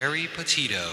Geri Petito.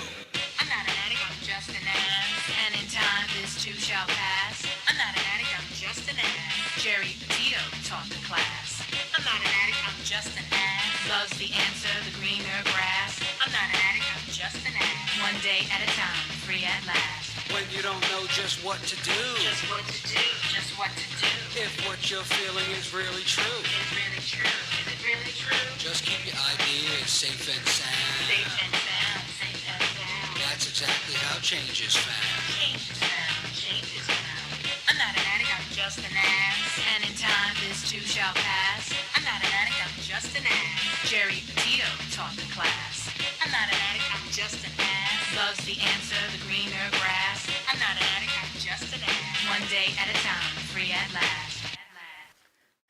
I'm not an addict, I'm just an ass. And in time, this too shall pass. I'm not an addict, I'm just an ass. Geri Petito taught the class. I'm not an addict, I'm just an ass. Love's the answer, the greener grass. I'm not an addict, I'm just an ass. One day at a time, free at last. When you don't know just what to do. Just what to do, just what to do. If what you're feeling is really true. Is really true, is it really true? Just keep your ideas safe and sound. Safe and sound, safe and sound. That's exactly how change is found. Change is found, change is found. I'm not an addict, I'm just an ass. And in time, this too shall pass. I'm not an addict, I'm just an ass. Geri Petito taught the class. I'm not an addict, I'm just an ass. Love's the answer, the greener grass. I'm not an addict, I'm just an ass. One day at a time, free at last.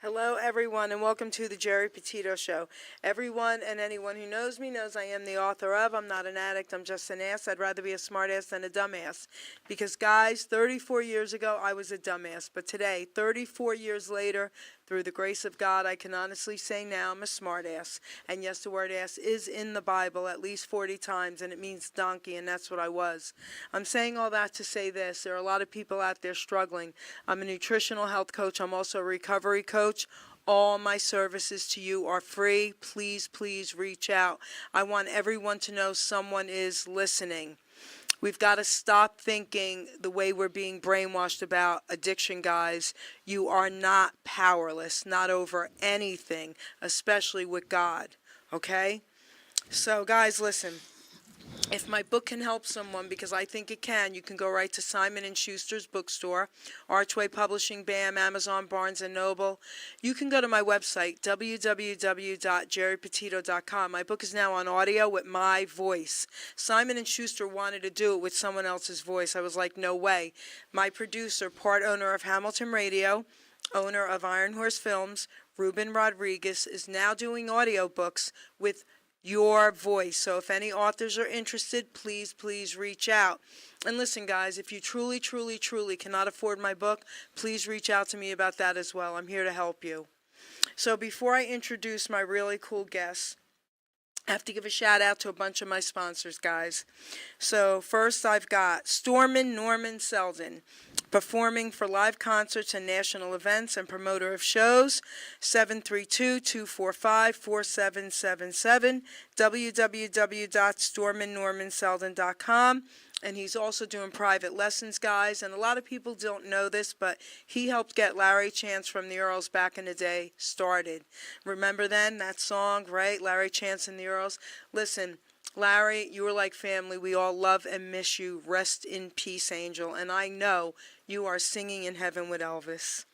Hello, everyone, and welcome to the Geri Petito Show. Everyone and anyone who knows me knows I am the author of I'm Not an Addict, I'm Just an Ass. I'd rather be a smartass than a dumbass. Because, guys, 34 years ago, I was a dumbass. But today, 34 years later, through the grace of God, I can honestly say now I'm a smartass. And yes, the word ass is in the Bible at least 40 times, and it means donkey, and that's what I was. I'm saying all that to say this. There are a lot of people out there struggling. I'm a nutritional health coach. I'm also a recovery coach. All my services to you are free. Please, please reach out. I want everyone to know someone is listening. We've got to stop thinking the way we're being brainwashed about addiction, guys. You are not powerless, not over anything, especially with God, okay? So, guys, listen. If my book can help someone, because I think it can, you can go right to Simon & Schuster's bookstore, Archway Publishing, BAM, Amazon, Barnes & Noble. You can go to my website, www.geripetito.com. My book is now on audio with my voice. Simon & Schuster wanted to do it with someone else's voice. I was like, no way. My producer, part owner of Hamilton Radio, owner of Iron Horse Films, Ruben Rodriguez, is now doing audiobooks with your voice. So if any authors are interested, please, please reach out. And listen, guys, if you truly, truly, truly cannot afford my book, please reach out to me about that as well. I'm here to help you. So before I introduce my really cool guests, I have to give a shout out to a bunch of my sponsors, guys. So first I've got Stormin Norman Selden, performing for live concerts and national events and promoter of shows, 732-245-4777, www.storminnormanselden.com. And he's also doing private lessons, guys. And a lot of people don't know this, but he helped get Larry Chance from the Earls back in the day started. Remember then, that song, right? Larry Chance and the Earls. Listen, Larry, you were like family. We all love and miss you. Rest in peace, Angel. And I know you are singing in heaven with Elvis.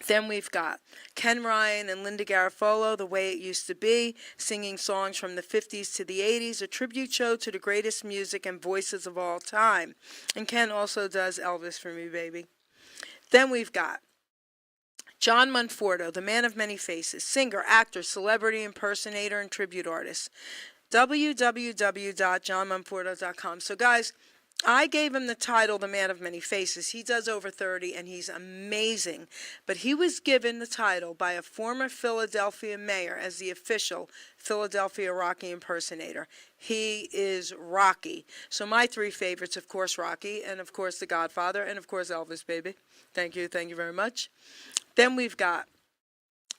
Then we've got Ken Ryan and Linda Garofalo, The Way It Used to Be, singing songs from the 50s to the 80s, a tribute show to the greatest music and voices of all time. And Ken also does Elvis for me, baby. Then we've got John Monforto, the man of many faces, singer, actor, celebrity, impersonator, and tribute artist. www.johnmonforto.com. So, guys, I gave him the title, The Man of Many Faces. He does over 30, and he's amazing. But he was given the title by a former Philadelphia mayor as the official Philadelphia Rocky impersonator. He is Rocky. So my three favorites, of course, Rocky, and of course, The Godfather, and of course, Elvis, baby. Thank you very much. Then we've got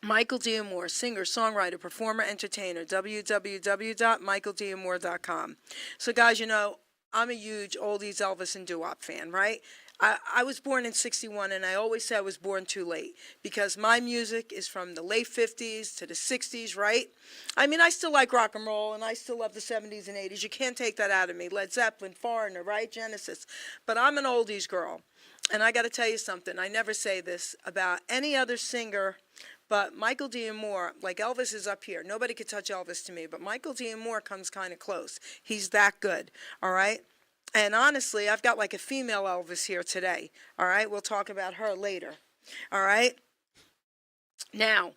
Michael D'Amore, singer, songwriter, performer, entertainer, www.michaelD'Amore.com. So, guys, you know, I'm a huge oldies Elvis and doo-wop fan, right? I was born in 61, and I always say I was born too late because my music is from the late 50s to the 60s, right? I mean, I still like rock and roll, and I still love the 70s and 80s. You can't take that out of me. Led Zeppelin, Foreigner, right? Genesis. But I'm an oldies girl, and I got to tell you something. I never say this about any other singer, but Michael D'Amore, like Elvis is up here. Nobody could touch Elvis to me, but Michael D'Amore comes kind of close. He's that good, all right? And honestly, I've got like a female Elvis here today, all right? We'll talk about her later, all right? Now,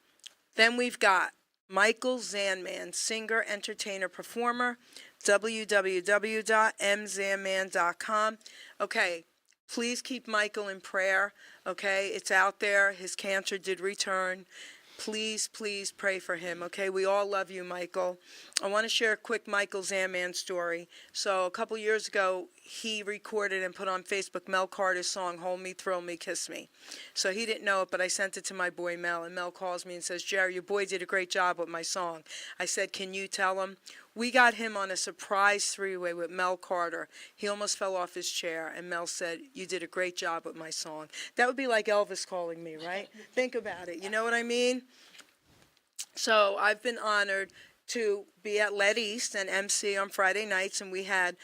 then we've got Michael Zanman, singer, entertainer, performer, www.mzanman.com. Okay, please keep Michael in prayer, okay? It's out there. His cancer did return. Please, please pray for him, okay? We all love you, Michael. I want to share a quick Michael Zaman story. So a couple years ago, he recorded and put on Facebook Mel Carter's song, Hold Me, Thrill Me, Kiss Me. So he didn't know it, but I sent it to my boy Mel, and Mel calls me and says, Jerry, your boy did a great job with my song. I said, can you tell him? We got him on a surprise three-way with Mel Carter. He almost fell off his chair, and Mel said, you did a great job with my song. That would be like Elvis calling me, right? Think about it. You know what I mean? So I've been honored to be at Let East and MC on Friday nights, and we had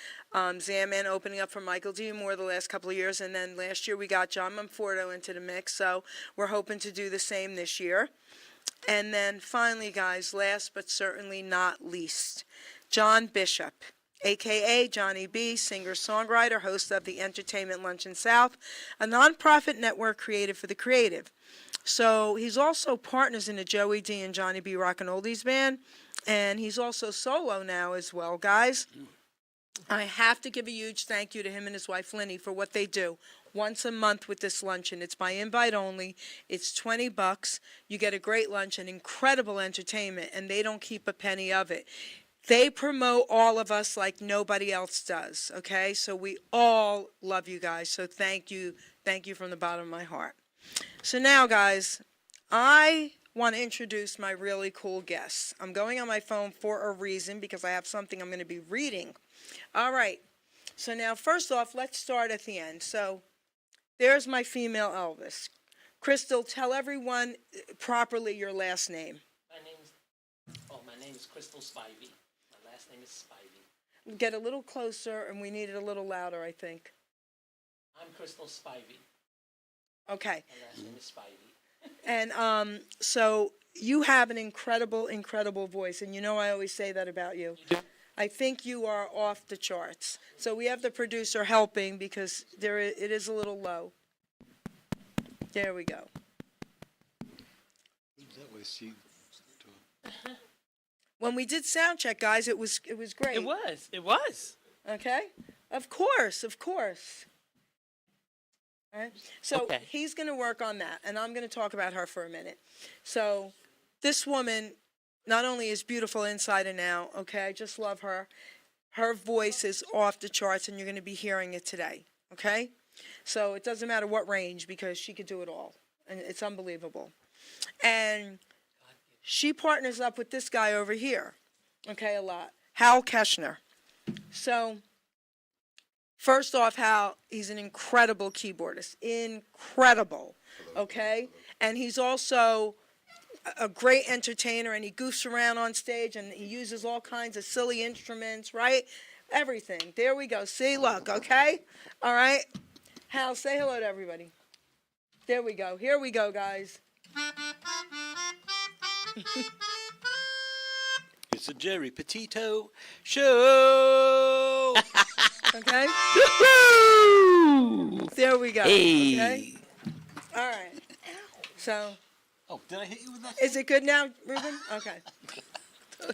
Zaman opening up for Michael D. Moore the last couple of years, and then last year we got John Manforto into the mix, so we're hoping to do the same this year. And then finally, guys, last but certainly not least, John Bishop, a.k.a. Johnny B., singer-songwriter, host of the Entertainment Luncheon South, a nonprofit network created for the creative. So he's also partners in the Joey D and Johnny B Rockin' Oldies band, and he's also solo now as well, guys. I have to give a huge thank you to him and his wife, Linny, for what they do once a month with this luncheon. It's by invite only. It's $20. You get a great lunch and incredible entertainment, and they don't keep a penny of it. They promote all of us like nobody else does, okay? So we all love you guys. So thank you from the bottom of my heart. So now, guys, I want to introduce my really cool guests. I'm going on my phone for a reason because I have something I'm going to be reading. All right. So now, first off, let's start at the end. So there's my female Elvis. Crystal, tell everyone properly your last name. My name is Crystal Spivey. My last name is Spivey. Get a little closer, and we need it a little louder, I think. I'm Crystal Spivey. Okay. My last name is Spivey. And so you have an incredible, incredible voice, and you know I always say that about you. I think you are off the charts. So we have the producer helping because it is a little low. There we go. That way she. When we did sound check, guys, it was great. It was. Okay? Of course. All right? So Okay. he's going to work on that, and I'm going to talk about her for a minute. So this woman not only is beautiful inside and out, okay? I just love her. Her voice is off the charts, and you're going to be hearing it today, okay? So it doesn't matter what range because she could do it all, and it's unbelievable. And she partners up with this guy over here, okay, a lot, Hal Keshner. So first off, Hal, he's an incredible keyboardist, incredible, okay? And he's also a great entertainer, and he goofs around on stage, and he uses all kinds of silly instruments, right? Everything. There we go. See, look, okay? All right? Hal, say hello to everybody. There we go. Here we go, guys. It's a Geri Petito show. Okay? There we go. Hey. Okay? All right. So, Oh, did I hit you with that? is it good now, Ruben? Okay. So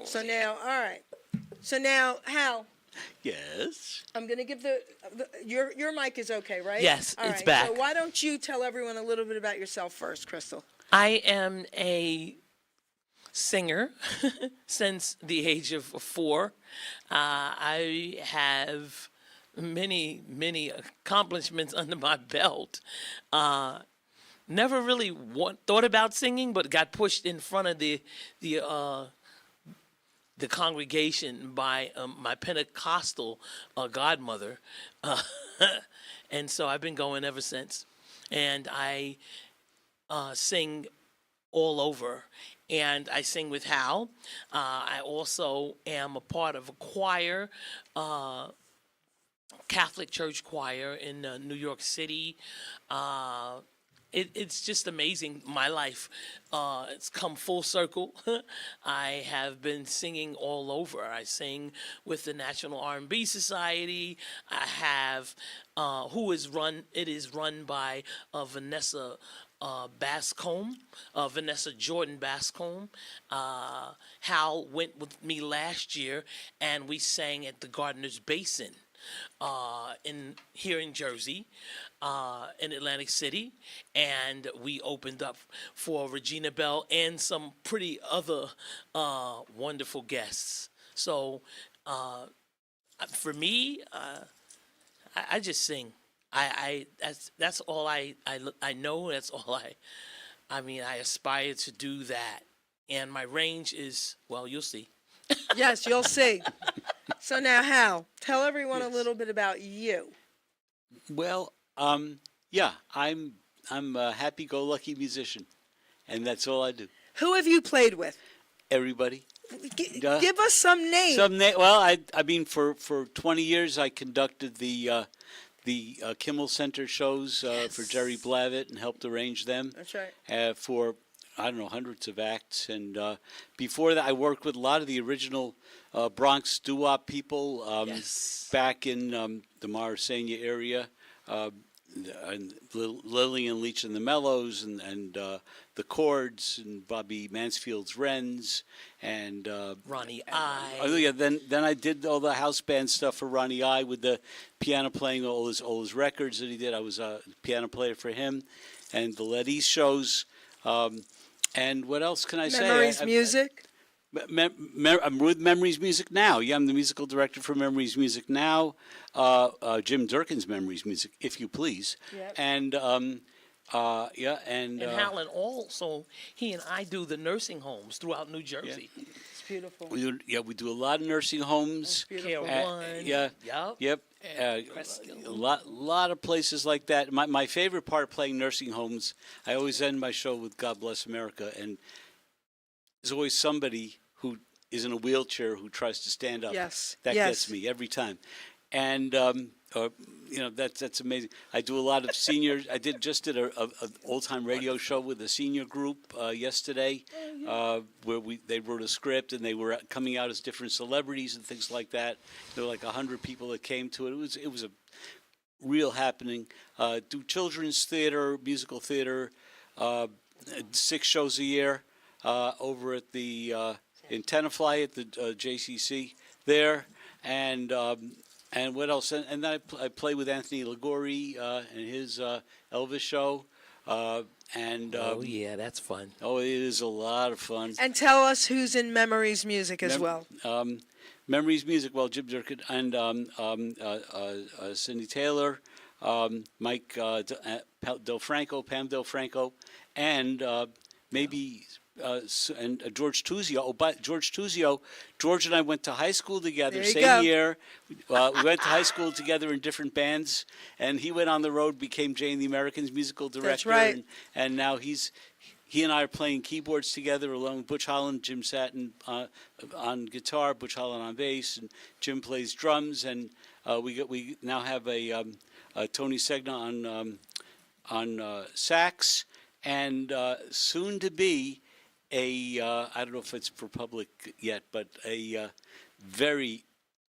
So now, all right. So now, Hal, Yes. I'm going to give your mic is okay, right? Yes, All it's right. back. So why don't you tell everyone a little bit about yourself first, Crystal? I am a singer since the age of 4. I have many accomplishments under my belt. Never really thought about singing, but got pushed in front of the congregation by my Pentecostal godmother, and so I've been going ever since. And I sing all over, and I sing with Hal. I also am a part of a choir, Catholic church choir in New York City. It's just amazing. My life, it's come full circle. I have been singing all over. I sing with the National R&B Society. I have, it is run by Vanessa Bascombe, Vanessa Jordan Bascombe. Hal went with me last year, and we sang at the Gardener's Basin here in Jersey, in Atlantic City, and we opened up for Regina Bell and some pretty other wonderful guests. So for me, I just sing. I that's all I know. That's all I mean. I aspire to do that, and my range is, well, you'll see. Yes, you'll see. So now, Hal, tell everyone a Yes. little bit about you. Well, yeah, I'm a happy-go-lucky musician, and that's all I do. Who have you played with? Everybody. Give us some names. Well, I mean, for 20 years, I conducted the Kimmel Center shows for Jerry Blavitt and helped arrange them. That's right. For, I don't know, hundreds of acts. And before that, I worked with a lot of the original Bronx doo-wop people Yes. back in the Morrisania area. And Lillian Leach and the Mellows and the Chords and Bobby Mansfield's Wrens and Ronnie I. oh yeah, then I did all the house band stuff for Ronnie I with the piano playing all his records that he did. I was a piano player for him, and the Let East shows. And what else can I say? Memories Music. I'm with Memories Music now. Yeah, I'm the musical director for Memories Music now. Jim Durkin's Memories Music, if you please. Yep. And yeah, and And Hal, and also he and I do the nursing homes throughout New Jersey. It's beautiful. we do a lot of nursing homes. Care Beautiful. One. Yeah. Yep. Yep. Prescott. A lot of places like that. My favorite part of playing nursing homes, I always end my show with God Bless America, and there's always somebody who is in a wheelchair who tries to stand up. Yes. That Yes. gets me every time. And you know, that's amazing. I do a lot of seniors. I just did a old time radio show with a senior group yesterday, where they wrote a script and they were coming out as different celebrities and things like that. There were like 100 people that came to it. It was a real happening. Do children's theater, musical theater, 6 shows a year over at the in Tenafly at the JCC there, and what else? And then I play with Anthony Ligori and his Elvis show, and Oh yeah, that's fun. oh, it is a lot of fun. And tell us who's in Memories Music as well. Memories Music, well, Jim Durkin and Cindy Taylor, Mike Del Franco, Pam Del Franco, and maybe and George Tuzio. Oh, but George Tuzio, George and I went to high school together, There you same go. year. We went to high school together in different bands, and he went on the road, became Jay and the Americans musical director, right. and now he and I are playing keyboards together along with Butch Holland, Jim Satin on guitar, Butch Holland on bass, and Jim plays drums, and we now have a Tony Segna on sax, and soon to be I don't know if it's for public yet, but a very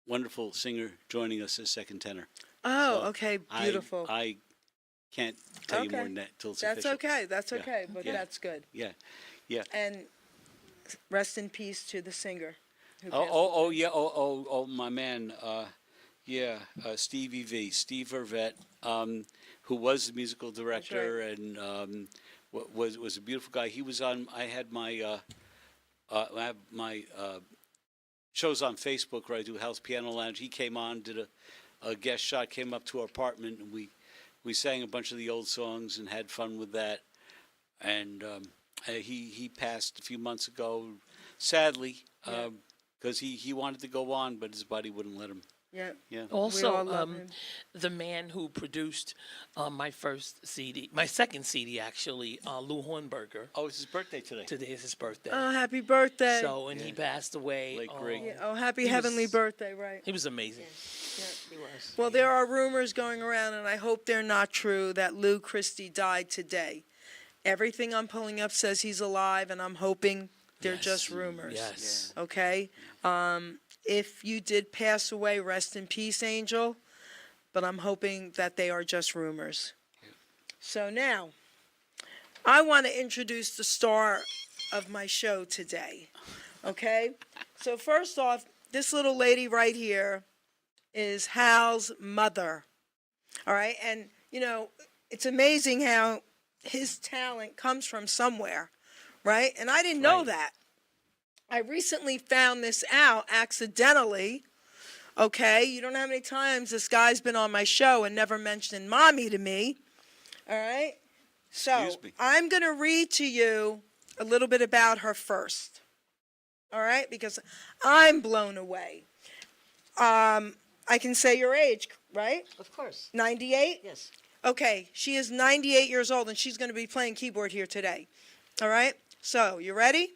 wonderful singer joining us as second tenor. Oh, So okay, beautiful. I can't tell you more than that till it's That's official. okay. That's Yeah. okay, but Yeah. that's good. Yeah, yeah. And rest in peace to the singer. who Oh, passed oh, yeah. Oh, my man. Yeah, Stevie V, Steve Vervette, who was the musical director and was a beautiful guy. He was on. I had my shows on Facebook where I do House Piano Lounge. He came on, did a guest shot, came up to our apartment, and we sang a bunch of the old songs and had fun with that. And he passed a few months ago, sadly, because he wanted to go on, but his body wouldn't let him. Yeah. Yeah. Also, all love him. the man who produced my first CD, my second CD actually, Lou Hornberger. Oh, it's his birthday today. Today is his birthday. Oh, happy birthday. So, and he passed away. Late Greg. Yeah, oh, happy He heavenly was- birthday, right. He was amazing. Yeah. Well, there are rumors going around, and I hope they're not true, that Lou Christie died today. Everything I'm pulling up says he's alive, and I'm hoping they're Yes. just rumors. Yes. Okay? If you did pass away, rest in peace, Angel. But I'm hoping that they are just rumors. So now, I want to introduce the star of my show today. Okay? So first off, this little lady right here is Hal's mother. All right, and you know, it's amazing how his talent comes from somewhere, right? And I didn't know Right. that. I recently found this out accidentally. Okay, you don't know how many times this guy's been on my show and never mentioned mommy to me. All right, so Excuse me. I'm going to read to you a little bit about her first. All right, because I'm blown away. I can say your age, right? Of course. 98? Yes. Okay, she is 98 years old and she's going to be playing keyboard here today. All right, so you ready?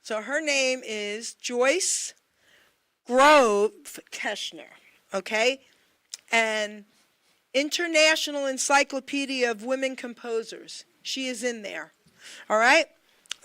So her name is Joyce Keshner, okay? And International Encyclopedia of Women Composers. She is in there. All right?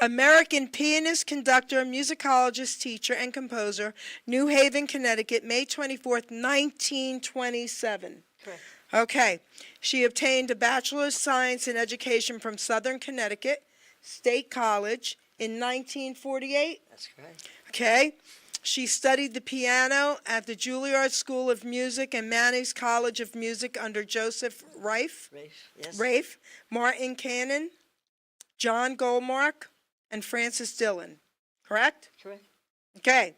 American pianist, conductor, musicologist, teacher, and composer, New Haven, Connecticut, May 24th, 1927. Correct. Okay. She obtained a Bachelor of Science in Education from Southern Connecticut State College in 1948. That's correct. Okay. She studied the piano at the Juilliard School of Music and Manny's College of Music under Joseph Rafe. Yes. Rafe, Martin Cannon, John Goldmark, and Francis Dillon. Correct? Correct. Okay.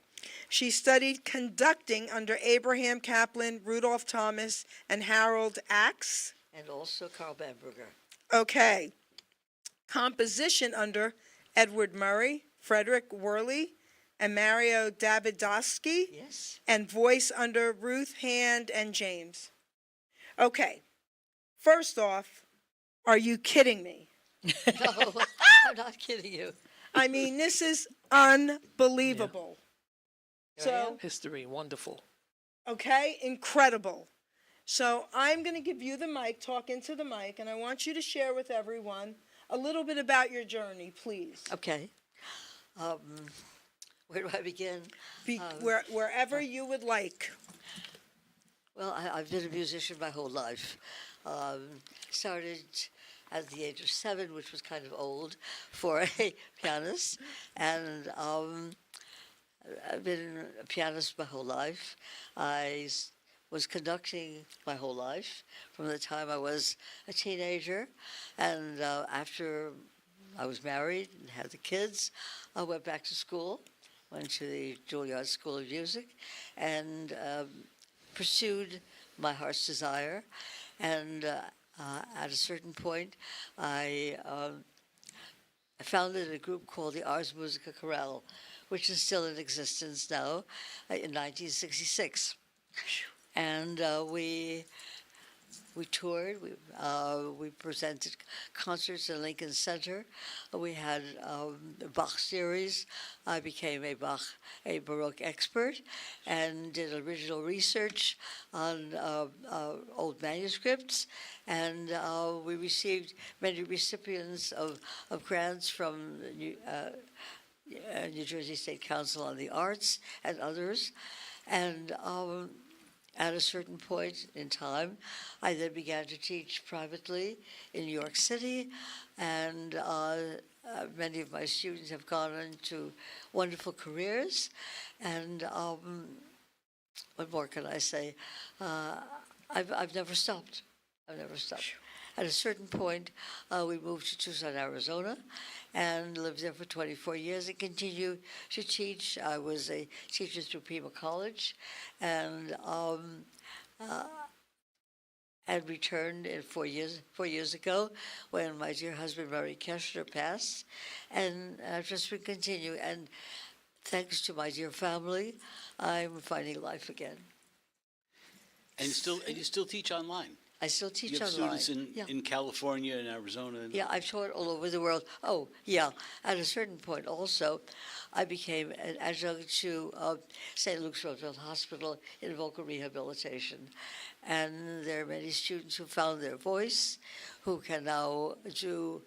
She studied conducting under Abraham Kaplan, Rudolph Thomas, and Harold Axe. And also Carl Bamberger. Okay. Composition under Edward Murray, Frederick Worley, and Mario Davidowski. Yes. And voice under Ruth Hand and James. Okay. First off, are you kidding me? No, I'm not kidding you. I mean, this is unbelievable. Here I am. So, History, wonderful. okay, incredible. So I'm going to give you the mic, talk into the mic, and I want you to share with everyone a little bit about your journey, please. Okay. Where do I begin? Wherever you would like. Well, I've been a musician my whole life. Started at the age of 7, which was kind of old for a pianist, and I've been a pianist my whole life. I was conducting my whole life from the time I was a teenager, and after I was married and had the kids, I went back to school, went to the Juilliard School of Music, and pursued my heart's desire. And at a certain point, I founded a group called the Ars Musica Chorale, which is still in existence now, in 1966. And we toured. We presented concerts in Lincoln Center. We had a Bach series. I became a Baroque expert, and did original research on old manuscripts. And we received many recipients of grants from New Jersey State Council on the Arts and others. And at a certain point in time, I then began to teach privately in New York City, and many of my students have gone into wonderful careers. And what more can I say? I've never stopped. I've never stopped. At a certain point, we moved to Tucson, Arizona, and lived there for 24 years and continued to teach. I was a teacher through Pima College, and returned in 4 years ago when my dear husband, Geri Keshner, passed. And I've just been continuing. And thanks to my dear family, I'm finding life again. And you still teach online. I still teach You have online. students in California and Arizona. Yeah, I've taught all over the world. Oh, yeah. At a certain point also, I became an adjunct to St. Luke's Roosevelt Hospital in vocal rehabilitation. And there are many students who found their voice, who can now do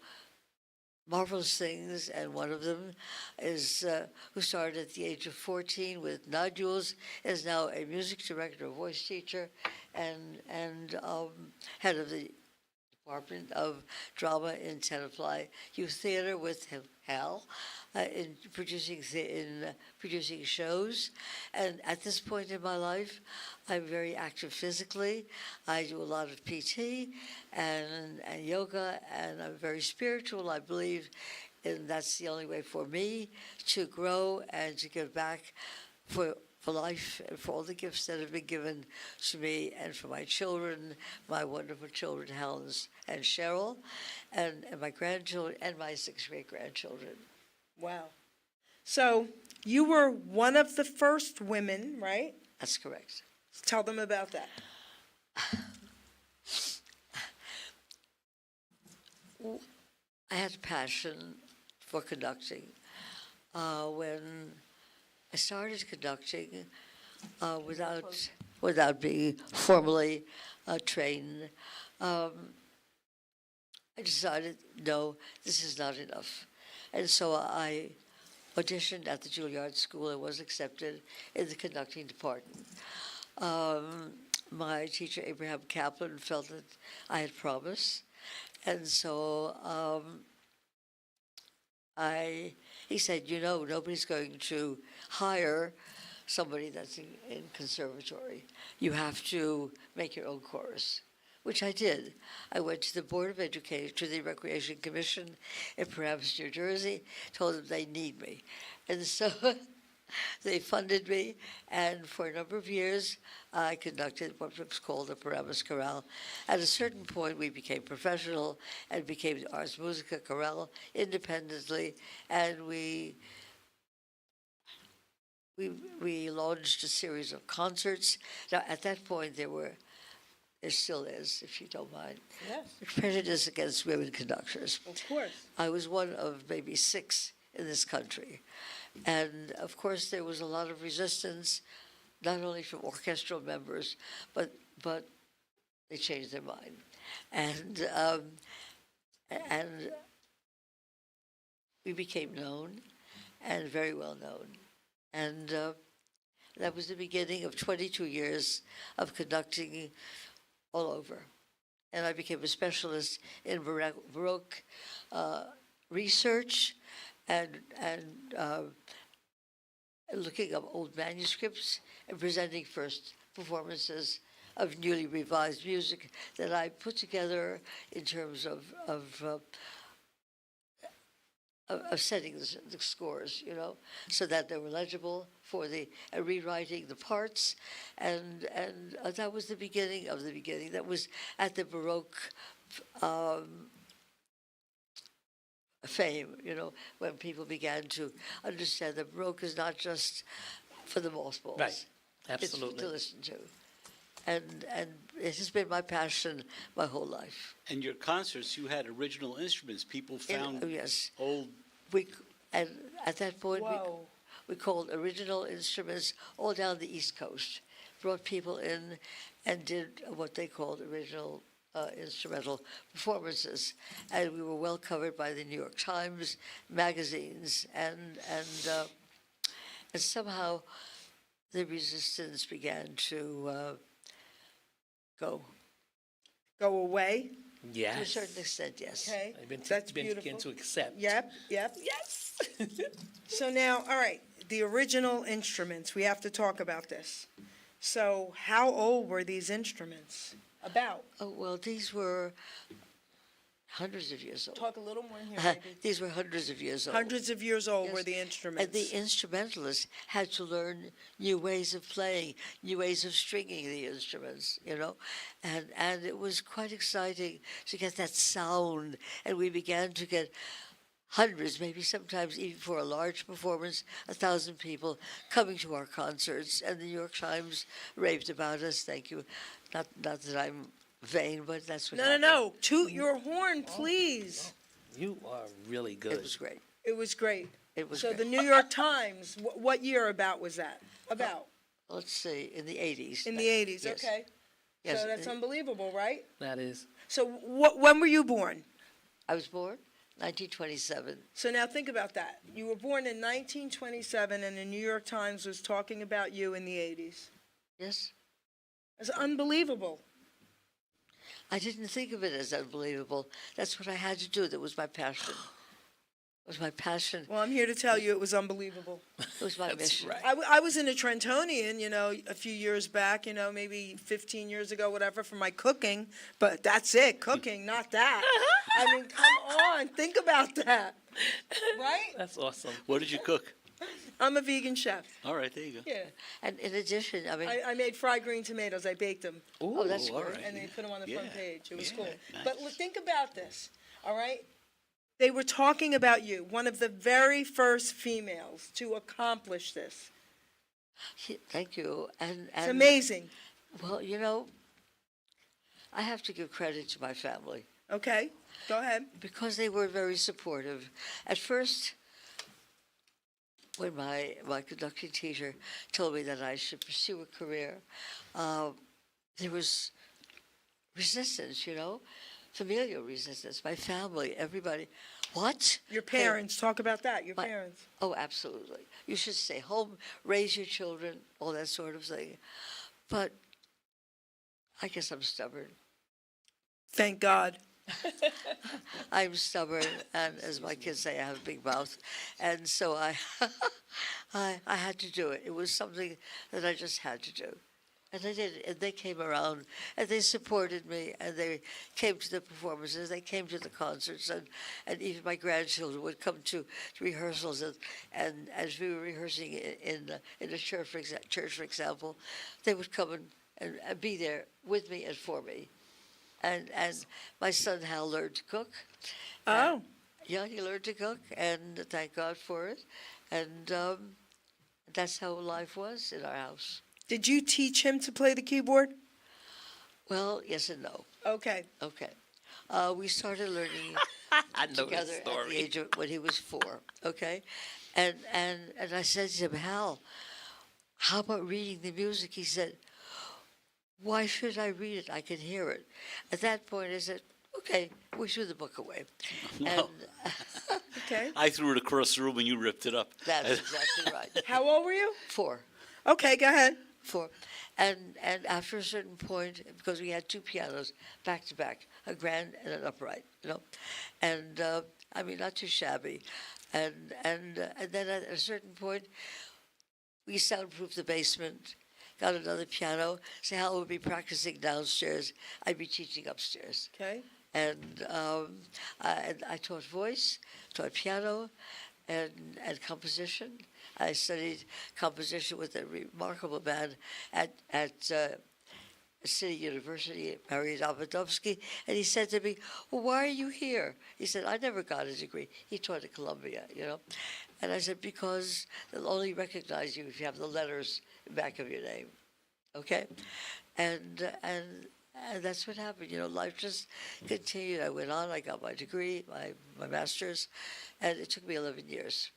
marvelous things. And one of them is, who started at the age of 14 with nodules, is now a music director, a voice teacher, and head of the Department of Drama in Tenafly Youth Theater with Hal, in producing shows. And at this point in my life, I'm very active physically. I do a lot of PT and yoga, and I'm very spiritual. I believe and that's the only way for me to grow and to give back for life and for all the gifts that have been given to me and for my children, my wonderful children, Hal and Cheryl, and my grandchildren and my 6 great-grandchildren. Wow. So you were one of the first women, right? That's correct. Tell them about that. I had a passion for conducting. When I started conducting without being formally trained, I decided, no, this is not enough. And so I auditioned at the Juilliard School and was accepted in the conducting department. My teacher, Abraham Kaplan, felt that I had promise. And so he said, you know, nobody's going to hire somebody that's in conservatory. You have to make your own chorus, which I did. I went to the Board of Education, to the Recreation Commission in Paramus, New Jersey, told them they need me. And so they funded me, and for a number of years, I conducted what was called the Paramus Chorale. At a certain point, we became professional and became the Ars Musica Chorale independently, and we launched a series of concerts. Now, at that point, there still is, if you don't mind, Yes, prejudice against women conductors. of course. I was one of maybe 6 in this country. And of course, there was a lot of resistance, not only from orchestral members, but they changed their mind. And we became known, and very well known. And that was the beginning of 22 years of conducting all over. And I became a specialist in Baroque research and looking up old manuscripts and presenting first performances of newly revised music that I put together in terms of setting the scores, you know, so that they were legible for the rewriting the parts, and that was the beginning of the beginning. That was at the Baroque fame, you know, when people began to understand that Baroque is not just for the mothballs. Right. It's Absolutely. to listen to. And it has been my passion my whole life. And your concerts, you had original instruments. People found Oh, yes. old. And at that point, Whoa. we called original instruments all down the East Coast, brought people in and did what they called original instrumental performances. And we were well covered by the New York Times magazines. And somehow the resistance began to go. Go away. To a Yes. certain extent, yes. Okay, That's that's been beautiful. begin to accept. Yep. Yes. So now, all right, the original instruments, we have to talk about this. So how old were these instruments? About? Oh, well, these were hundreds of years old. Talk a little more here, maybe. These were hundreds of years old. Hundreds of years old were Yes. the And instruments. the instrumentalists had to learn new ways of playing, new ways of stringing the instruments, you know. And it was quite exciting to get that sound. And we began to get hundreds, maybe sometimes even for a large performance, 1,000 people coming to our concerts. And the New York Times raved about us. Thank you. Not that I'm vain, but that's what happened. No. Toot your horn, please. You are really It good. was great. It was great. It was So great. the New York Times, what year about was that? About? Let's see, in the 80s. In the 80s, Yes. okay. Yes, So that's unbelievable, right? That is. So when were you born? I was born 1927. So now think about that. You were born in 1927 and the New York Times was talking about you in the 80s. Yes. It's unbelievable. I didn't think of it as unbelievable. That's what I had to do. That was my passion. It was my passion. Well, I'm here to tell you it was unbelievable. It was my mission. right. I was in a Trentonian, a few years back, maybe 15 years ago, whatever, for my cooking. But that's it, cooking, not that. I mean, come on, think about that. Right? That's awesome. What did you cook? I'm a vegan chef. All right, there you go. Yeah. And in addition, I mean, I made fried green tomatoes. I baked them. Ooh, that's all great. right. And they put them on the front Yeah, page. It was yeah, cool. nice. But think about this, all right? They were talking about you, one of the very first females to accomplish this. thank you. And It's amazing. well, I have to give credit to my family Okay, go ahead. because they were very supportive. At first, when my conducting teacher told me that I should pursue a career, there was resistance, familial resistance. My family, everybody. What? Your parents, talk about that, your My- parents. Oh, absolutely. You should stay home, raise your children, all that sort of thing. But I guess I'm stubborn. Thank God. I'm stubborn, and as my kids say, I have a big mouth, and so I, I had to do it. It was something that I just had to do, and I did. And they came around, and they supported me, and they came to the performances, they came to the concerts, and even my grandchildren would come to rehearsals, and as we were rehearsing in a church, for example, they would come and be there with me and for me. And my son Hal learned to cook. Oh, Yeah, he learned to cook, and thank God for it. And that's how life was in our house. did you teach him to play the keyboard? Well, yes and no. Okay. Okay. We started learning I know together this at the story. age of when he was 4. Okay, and I said to him, Hal, how about reading the music? He said, why should I read it? I can hear it. At that point, I said, okay, we threw the book away. And Okay. I threw it across the room and you ripped it up. that's exactly right. How old were you? 4. Okay, go ahead. 4. And after a certain point, because we had 2 pianos back to back, a grand and an upright, and I mean, not too shabby. And then at a certain point, we soundproofed the basement, got another piano. So Hal would be practicing downstairs. I'd be teaching upstairs. Okay. And I taught voice, taught piano, and composition. I studied composition with a remarkable man at City University, Marian Abadovsky, and he said to me, well, why are you here? He said, I never got a degree. He taught at Columbia, And I said, because they'll only recognize you if you have the letters back of your name, okay? And that's what happened. Life just continued. I went on. I got my degree, my master's, and it took me 11 years.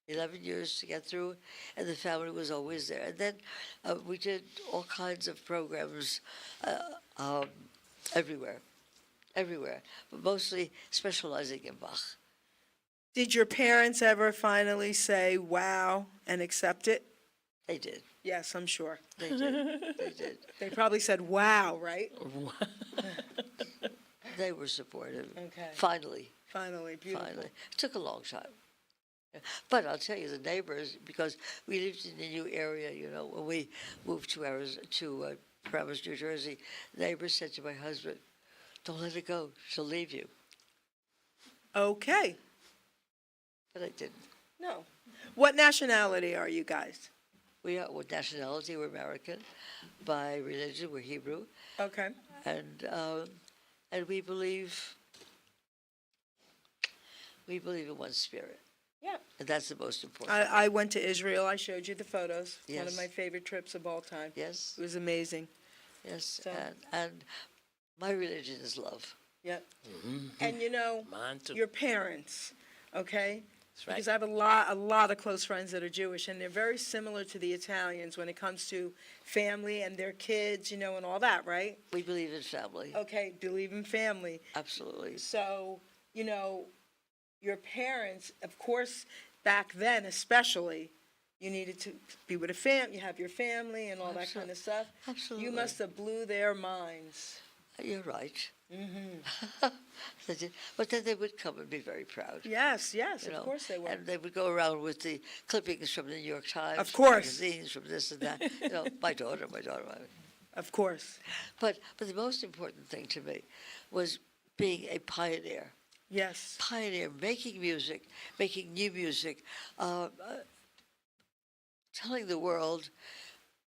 11 years to get through, and the family was always there. And then we did all kinds of programs everywhere, but mostly specializing in Bach. Did your parents ever finally say, wow, and accept it? They did. Yes, I'm sure. They did. They did. They probably said, wow, right? They were supportive. Okay. Finally. Finally, beautiful. Finally. It took a long time. But I'll tell you, the neighbors, because we lived in a new area, when we moved to Paramus, New Jersey, neighbors said to my husband, don't let her go. She'll leave you. Okay. But I didn't. No. What nationality are you guys? We are, what nationality? We're American. By religion, we're Hebrew. Okay. And we believe in one spirit. Yeah. And that's the most important. I went to Israel. I showed you the photos. One of Yes. my favorite trips of all time. Yes, It was amazing. yes. So- And my religion is love. Yeah. And Mine too. your parents, okay? That's right. Because I have a lot of close friends that are Jewish, and they're very similar to the Italians when it comes to family and their kids, and all that, right? We believe in family. Okay, believe in family. Absolutely. So, your parents, of course, back then especially, you needed to be with you have your family and all that kind of stuff. Absolutely. You must have blew their minds. You're right. Mm-hmm. But then they would come and be very proud. Yes, yes, You know, of course they were. and they would go around with the clippings from the New York Times, Of course. magazines from this and that. You know, my daughter. Of course. But the most important thing to me was being a pioneer. Yes. Pioneer, making music, making new music, telling the world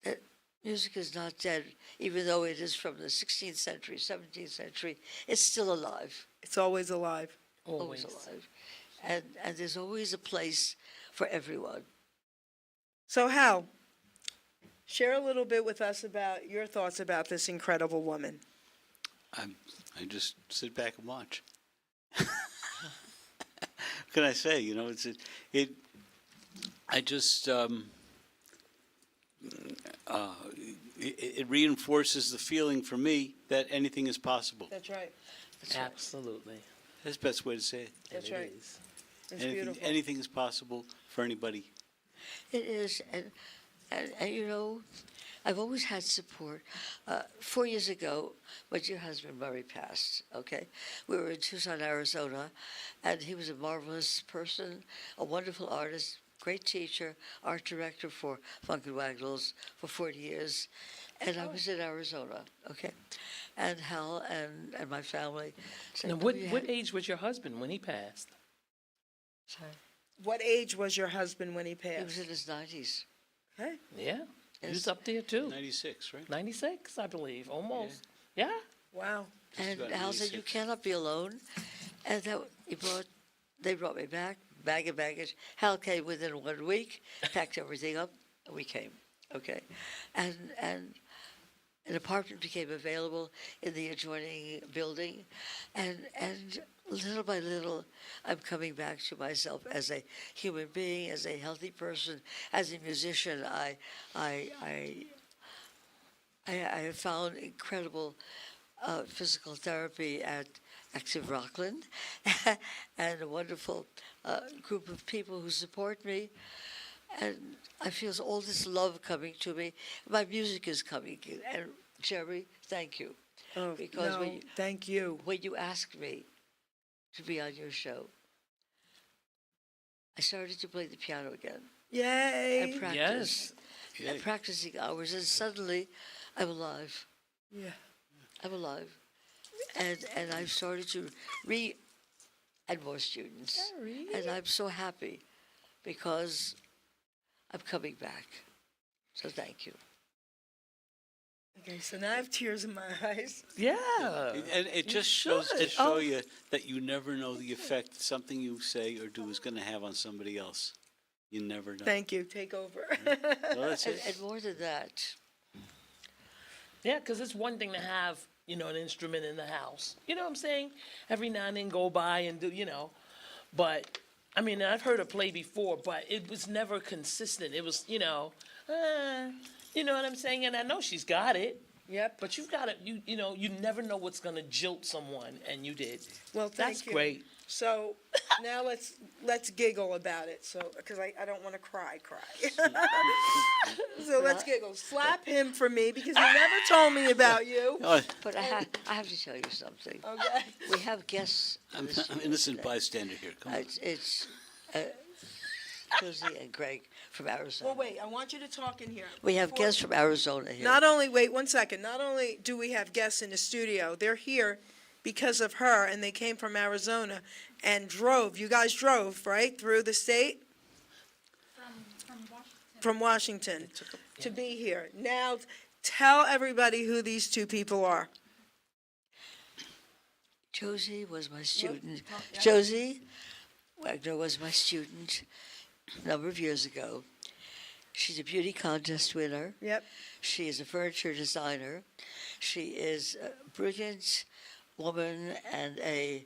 that music is not dead, even though it is from the 16th century, 17th century. It's still alive, It's always alive. always alive. And there's always a place for everyone. So, Hal, share a little bit with us about your thoughts about this incredible woman. I just sit back and watch. What can I say? You know, it reinforces the feeling for me that anything is possible. That's right. Absolutely. That's the best way to say it. That's It right. is. It's beautiful. Anything is possible for anybody. It is, and you know, I've always had support. 4 years ago, my dear husband Murray passed, okay? We were in Tucson, Arizona, and he was a marvelous person, a wonderful artist, great teacher, art director for Funk and Wagnalls for 40 years. And I was in Arizona, okay? And Hal and my family said, Now, "Oh, what, you what had-" age was your husband when he passed? Sorry. What age was your husband when he He was passed? in his 90s. Okay. Yeah. He was Yes. up there too. 96, right? 96, I believe, almost. Yeah. Wow. And about Hal said, "You 96. cannot be alone." And they brought me back, bag of baggage. Hal came within 1 week, packed everything up, and we came. Okay, and an apartment became available in the adjoining building, and little by little, I'm coming back to myself as a human being, as a healthy person, as a musician. I have found incredible physical therapy at Active Rockland, and a wonderful group of people who support me. And I feel all this love coming to me. My music is coming. And Jerry, thank you. Oh, Because no, when you- thank you. When you asked me to be on your show, I started to play the piano again. Yay. And practice. Yes. And practicing hours, and suddenly I'm alive. Yeah. I'm alive. And I've started to add more students. And I'm so happy because I'm coming back. So thank you. Okay, so now I have tears in my eyes. Yeah. And it just shows to show you that you never know the effect something you say or do is going to have on somebody else. You never know. Thank you. Take over. Well, that's And, it. and more than that, Yeah, because it's one thing to have, an instrument in the house. You know what I'm saying? Every now and then go by and do, But, I've heard her play before, but it was never consistent. It was, you know what I'm saying? And I know she's got it. Yep. But you've got it. You never know what's going to jilt someone, and you did. Well, thank That's you. great. So now let's giggle about it. So because I don't want to cry. So let's giggle. Slap him for me because he never told me about you. Oh, but I have to tell you something. Okay. We have guests. in I'm the studio innocent today. bystander here. Come on. It's Josie and Greg from Arizona. Well, wait. I want you to talk in here. We have Before- guests from Arizona here. Wait 1 second. Not only do we have guests in the studio, they're here because of her, and they came from Arizona and drove. You guys drove, right, through the state? From Washington to be here. Now, tell everybody who these two people are. Josie was my student. Josie Wagner was my student a number of years ago. She's a beauty contest winner. Yep. She is a furniture designer. She is a brilliant woman and a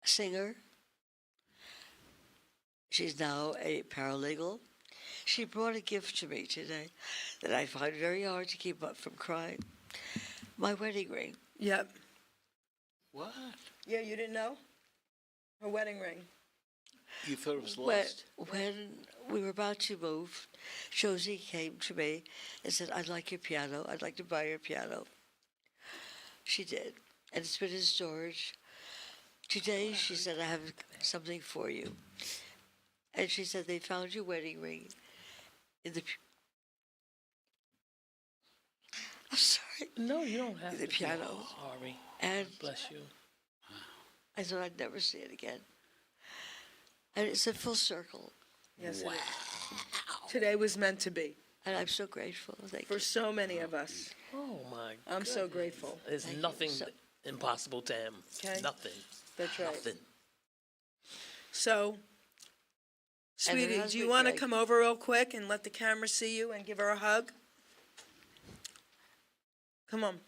singer. She's now a paralegal. She brought a gift to me today that I find very hard to keep up from crying. My wedding ring. Yep. What? Yeah, you didn't know? Her wedding ring. You thought it was When, lost? when we were about to move, Josie came to me and said, I'd like your piano. I'd like to buy your piano. She did. And it's been in storage. Today, she said, I have something for you. And she said, they found your wedding ring in the... I'm sorry. No, you don't have The to piano. be sorry. And Bless you. I thought I'd never see it again. And it's a full circle. Yes, it is. Today was meant to be And I'm so grateful. Thank for you. so many of us. Oh my. I'm so grateful. There's Thank you. nothing So- impossible to him. Okay. Nothing. That's right. Nothing. So, And her sweetie, do you husband, want to Greg. come over real quick and let the camera see you and give her a hug? Come on.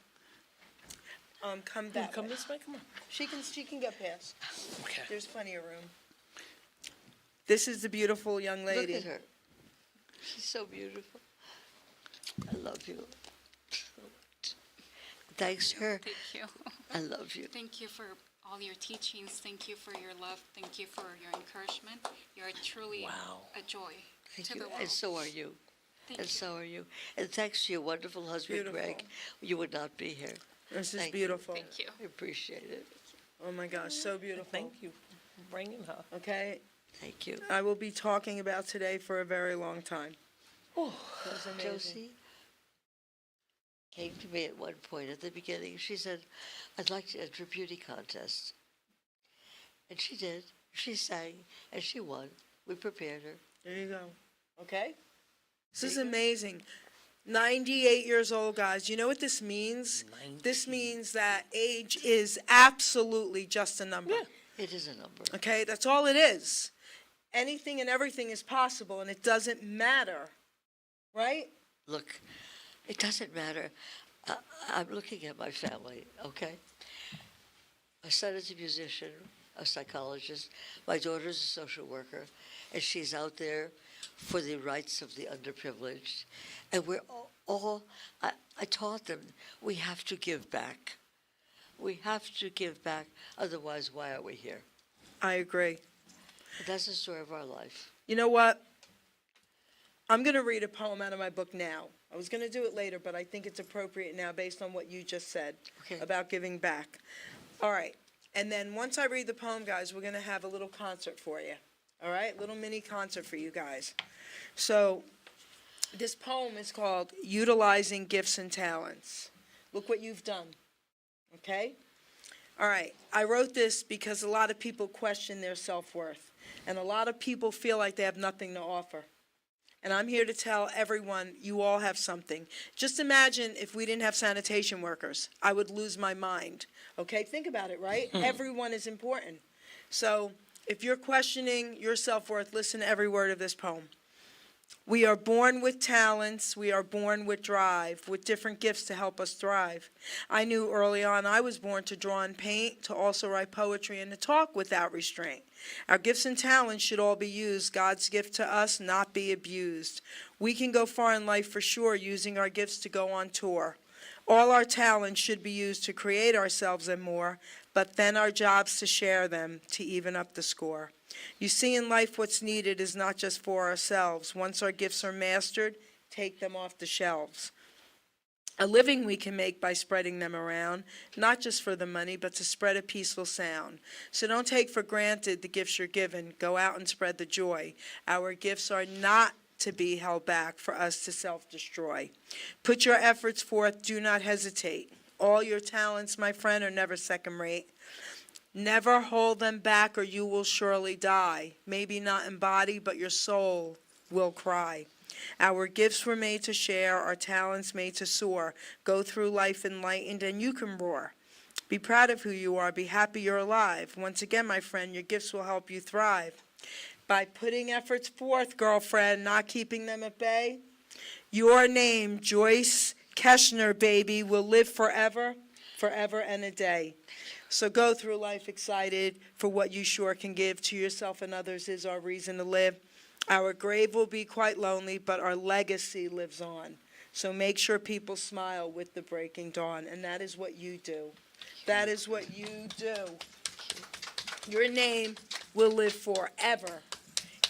Come that Come way. this way. Come on. She can get past. Okay. There's plenty of room. This is the beautiful young Look lady. at her. She's so beautiful. I love you. Thanks to her, Thank you. I love you. Thank you for all your teachings. Thank you for your love. Thank you for your encouragement. You are truly Wow. a joy Thank to you. the world. And so are you. Thank And you. so are you. And thanks to your wonderful husband, Beautiful. Greg, you would not be here. This is Thank you. beautiful. Thank you. I appreciate it. Oh my gosh, so beautiful. Thank you for bringing her. Okay, Thank you. I will be talking about today for a very long time. Oh, That was amazing. Josie came to me at one point at the beginning. She said, I'd like to enter a beauty contest. And she did. She sang and she won. We prepared her. There you go. Okay? This is There you go. amazing. 98 years old, guys. You know what this means? 90. This means that age is absolutely just a number. Yeah. It is a number. Okay? That's all it is. Anything and everything is possible, and it doesn't matter. Right? Look, it doesn't matter. I'm looking at my family, okay? My son is a musician, a psychologist. My daughter's a social worker, and she's out there for the rights of the underprivileged. And we're all, I taught them, we have to give back. We have to give back, otherwise why are we here? I agree. And that's the story of our life. You know what? I'm going to read a poem out of my book now. I was going to do it later, but I think it's appropriate now based on what you just said Okay. about giving back. All right. And then once I read the poem, guys, we're going to have a little concert for you. All right? Little mini concert for you guys. So this poem is called Utilizing Gifts and Talents. Look what you've done. Okay? All right. I wrote this because a lot of people question their self-worth. And a lot of people feel like they have nothing to offer. And I'm here to tell everyone, you all have something. Just imagine if we didn't have sanitation workers. I would lose my mind. Okay, think about it, right? Everyone is important. So if you're questioning your self-worth, listen to every word of this poem. We are born with talents. We are born with drive, with different gifts to help us thrive. I knew early on I was born to draw and paint, to also write poetry, and to talk without restraint. Our gifts and talents should all be used. God's gift to us, not be abused. We can go far in life for sure, using our gifts to go on tour. All our talents should be used to create ourselves and more, but then our job's to share them, to even up the score. You see, in life, what's needed is not just for ourselves. Once our gifts are mastered, take them off the shelves. A living we can make by spreading them around, not just for the money, but to spread a peaceful sound. So don't take for granted the gifts you're given. Go out and spread the joy. Our gifts are not to be held back for us to self-destroy. Put your efforts forth. Do not hesitate. All your talents, my friend, are never second-rate. Never hold them back or you will surely die. Maybe not in body, but your soul will cry. Our gifts were made to share, our talents made to soar. Go through life enlightened and you can roar. Be proud of who you are. Be happy you're alive. Once again, my friend, your gifts will help you thrive. By putting efforts forth, girlfriend, not keeping them at bay, your name, Joyce Keshner, baby, will live forever, forever and a day. So go through life excited for what you sure can give to yourself and others is our reason to live. Our grave will be quite lonely, but our legacy lives on. So make sure people smile with the breaking dawn, and that is what you do. That is what you do. Your name, will live forever.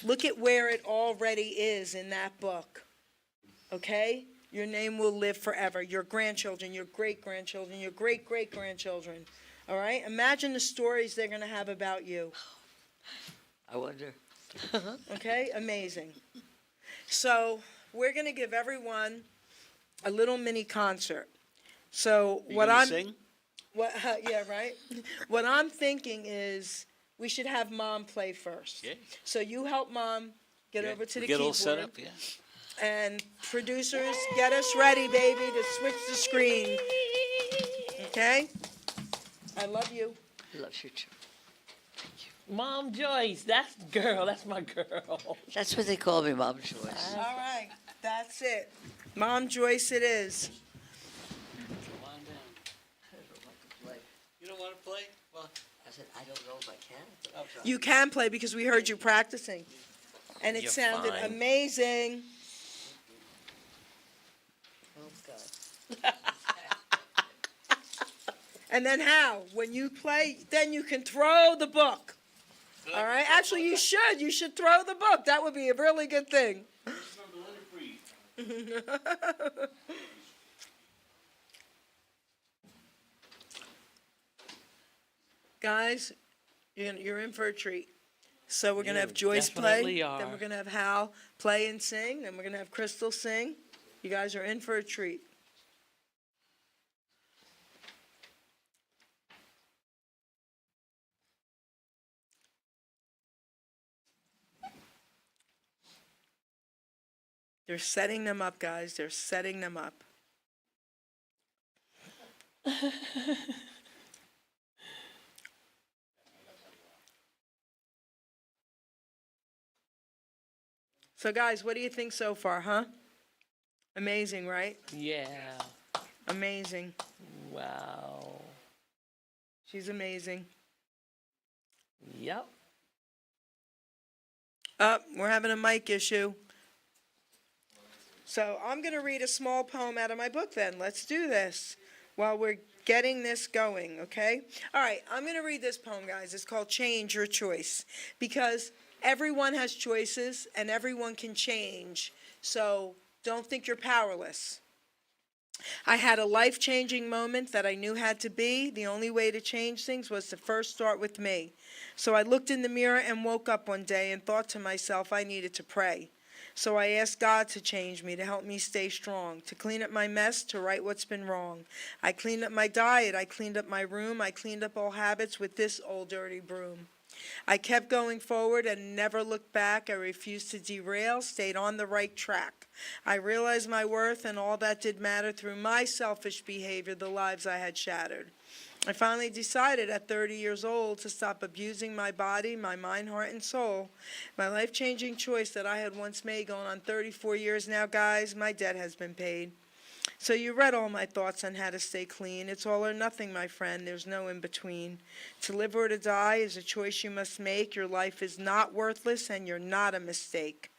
Look at where it already is in that book. Okay? Your name will live forever. Your grandchildren, your great-grandchildren, your great-great-grandchildren. All right? Imagine the stories they're going to have about you. I wonder. Okay? Amazing. So we're going to give everyone a little mini concert. So You what gonna I'm sing? what yeah, right? What I'm thinking is we should have Mom play first. Yeah. So you help Mom get Yeah. over to We the get keyboard. all set up, yeah. And producers, get us ready, baby, to switch the screen. Okay? I love you. Love you too. Mom Joyce, that's my girl. That's what they call me, Mom Joyce. All right, that's it. Mom Joyce it is. Come on down. You don't want to play? Well, I said, I don't know if I can. You can play because we heard you practicing. And it You're sounded fine. amazing. Oh, God. And then how? When you play, then you can throw the book. All right? Actually, you should. You should throw the book. That would be a really good thing. Guys, you're in for a treat. So we're going to have You Joyce play. definitely are. Then we're going to have Hal play and sing. Then we're going to have Crystal sing. You guys are in for a treat. They're setting them up, guys. They're setting them up. So, guys, what do you think so far, huh? Amazing, right? Yeah. Amazing. Wow. She's amazing. Yep. We're having a mic issue. So I'm going to read a small poem out of my book then. Let's do this while we're getting this going, okay? All right, I'm going to read this poem, guys. It's called Change Your Choice, because everyone has choices and everyone can change. So don't think you're powerless. I had a life-changing moment that I knew had to be. The only way to change things was to first start with me. So I looked in the mirror and woke up one day and thought to myself I needed to pray. So I asked God to change me, to help me stay strong, to clean up my mess, to right what's been wrong. I cleaned up my diet, I cleaned up my room, I cleaned up all habits with this old dirty broom. I kept going forward and never looked back. I refused to derail, stayed on the right track. I realized my worth and all that did matter through my selfish behavior, the lives I had shattered. I finally decided at 30 years old to stop abusing my body, my mind, heart, and soul. My life-changing choice that I had once made, going on 34 years now, guys, my debt has been paid. So you read all my thoughts on how to stay clean. It's all or nothing, my friend. There's no in-between. To live or to die is a choice you must make. Your life is not worthless, and you're not a mistake.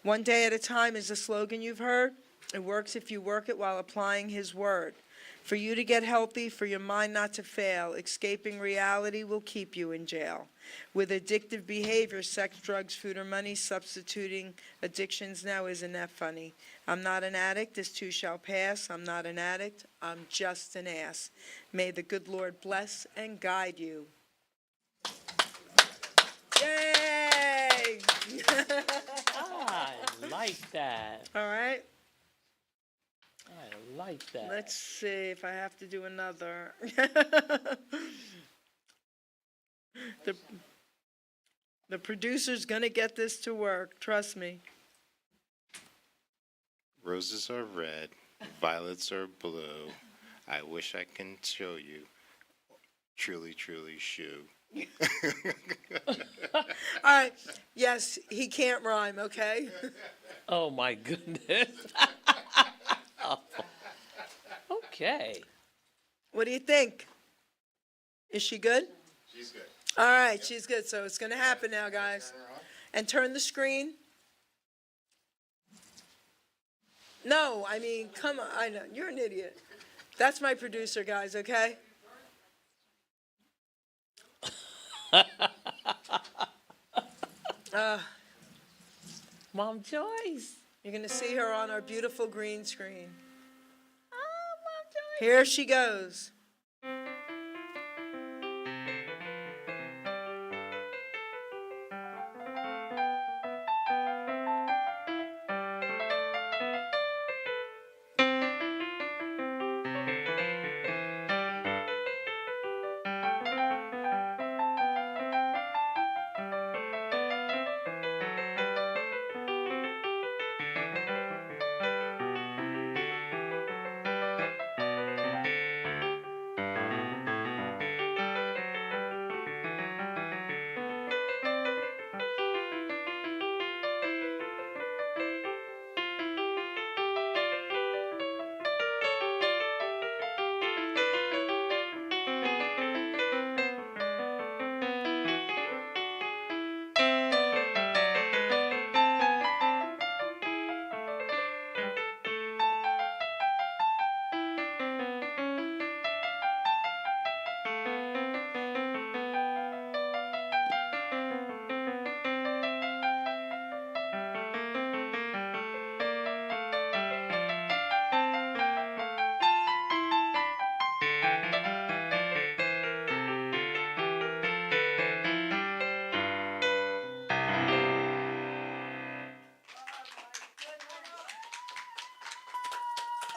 One day at a time is a slogan you've heard. It works if you work it while applying His word. For you to get healthy, for your mind not to fail, escaping reality will keep you in jail. With addictive behavior, sex, drugs, food, or money, substituting addictions now, isn't that funny? I'm not an addict, this too shall pass. I'm not an addict, I'm just an ass. May the good Lord bless and guide you. Yay! I like that. All right, I like that. let's see if I have to do another. The producer's gonna get this to work, trust me. Roses are red, violets are blue. I wish I can show you. Truly, truly shoe. All right, yes, he can't rhyme, okay? Oh my goodness. Oh. Okay. What do you think? Is she good? She's good. All right, she's good, so it's gonna happen now, guys. And turn the screen. No, I mean, come on, I know, you're an idiot. That's my producer, guys, okay? Mom Joyce. You're going to see her on our beautiful green screen. Oh, Mom Joyce. Here she goes.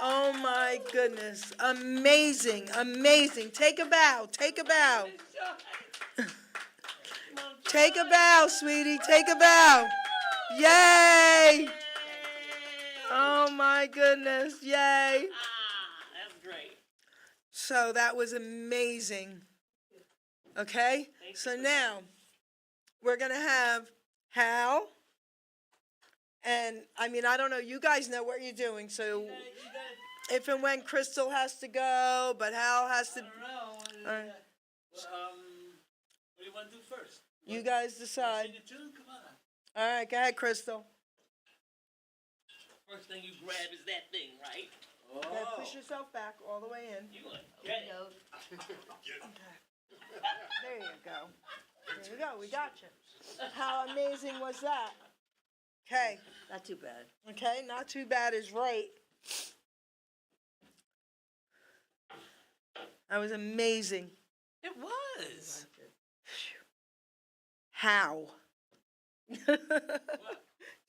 Oh my goodness. Amazing, amazing. Take a bow, take a bow. Take a bow, sweetie, take a bow. Yay! Oh my goodness, yay. That's great. So that was amazing. Okay? So now we're going to have Hal. And I mean, I don't know, you guys know what you're doing. So if and when Crystal has to go, but Hal has to. What do you want to do first? You guys decide. Sing a tune? Come on. All right, go ahead, Crystal. First thing you grab is that thing, right? Okay, push yourself back all the way in. You gonna get it. There you go. There you go. We got you. How amazing was that? Okay. Not too bad. Okay, not too bad is right. That was amazing. It was. How? Does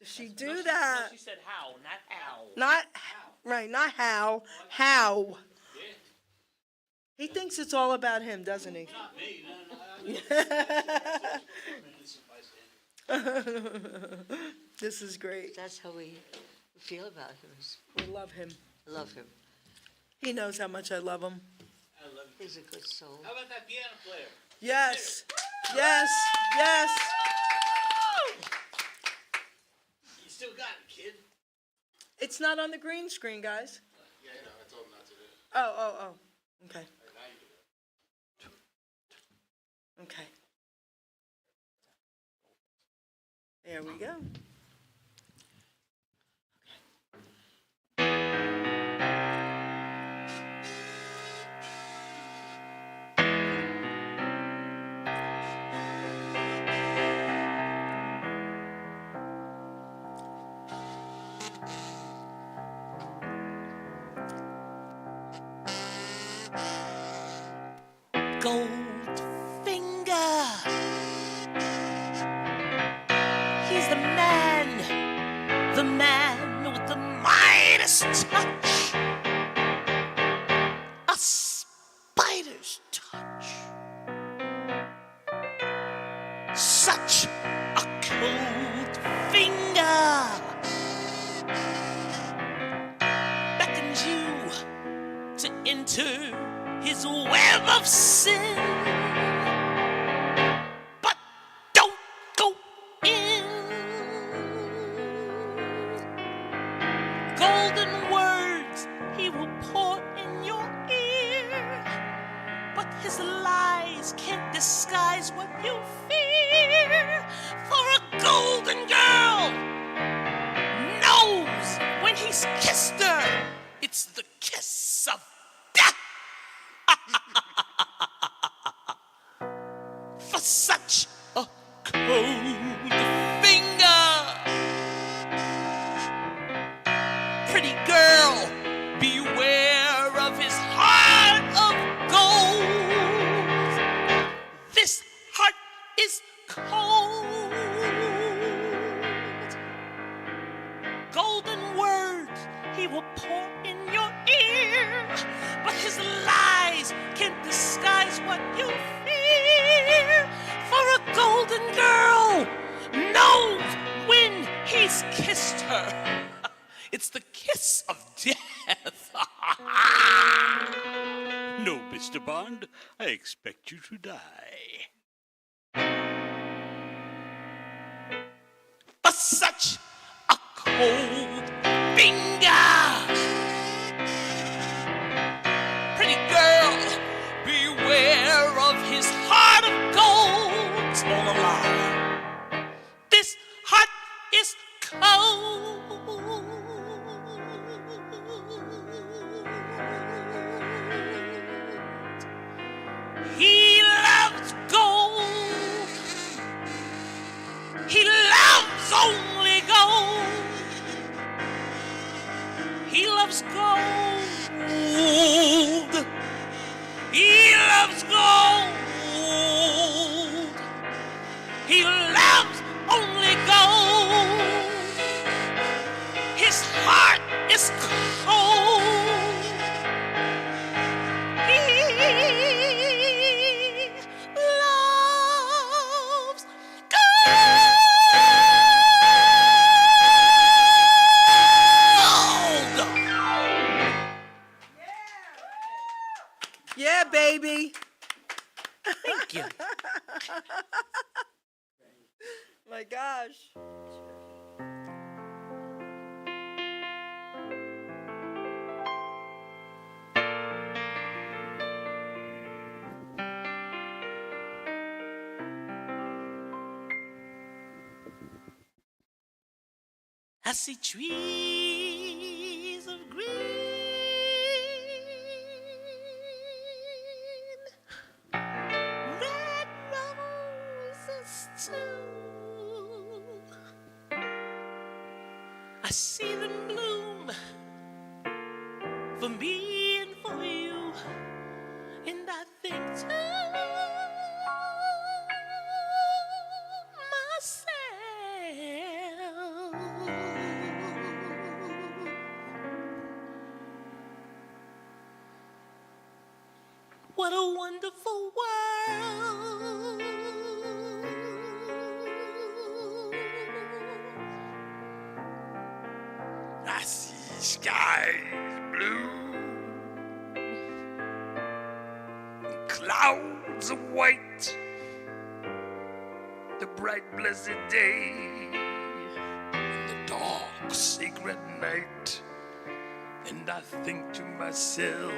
she do that? She said how, not how. Not right, not how. How? He thinks it's all about him, doesn't he? Not me. This is great. That's how we feel about him. We love him. I love him. He knows how much I love him. I love you. He's a good soul. How about that piano player? Yes. Yes. Yes. You still got it, kid. It's not on the green screen, guys. Yeah, I know. I told him not to do it. Oh. Okay. Now you do it. Okay. There we go. Goldfinger. He's the man with the Midas touch. A spider's touch. Such a cold finger. Beckons you to enter his web of sin. But don't go in. Golden words he will pour in your ear. But his lies can't disguise what you fear. For a golden girl knows when he's kissed her, it's the kiss of death. For such a cold his lies can't disguise what you fear. For a golden girl knows when he's kissed her. It's the kiss of death. No, Mr. Bond, I expect you to die. For such a cold finger. Pretty girl, beware of his heart of gold. It's all a lie. This heart is cold. He loves gold. He loves only gold. He loves gold. He loves gold. He loves only gold. His heart is cold. He loves gold. Yeah, baby. Thank you. My gosh. I see trees of green, red roses too. I see them bloom for me and for you, and I think to what a wonderful world. I see skies blue, clouds of white, the bright blessed day, and the dark sacred night. And I think to myself,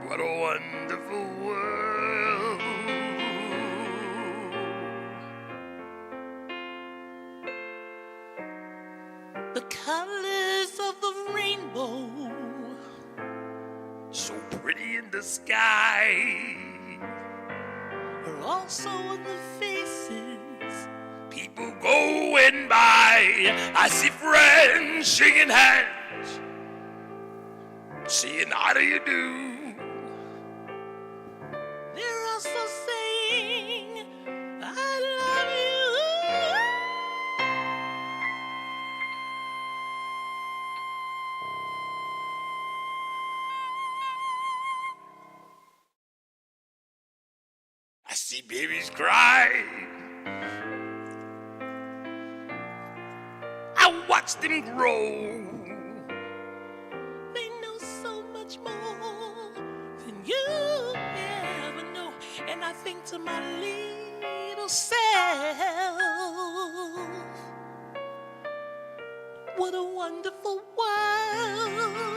what a wonderful world. The colors of the rainbow, so pretty in the sky, are also on the faces people going by. I see friends shaking hands, saying how do you do. They're also saying I love you. I see babies cry. I watch them grow. They know so much more than you ever know. And I think to my little self, what a wonderful world.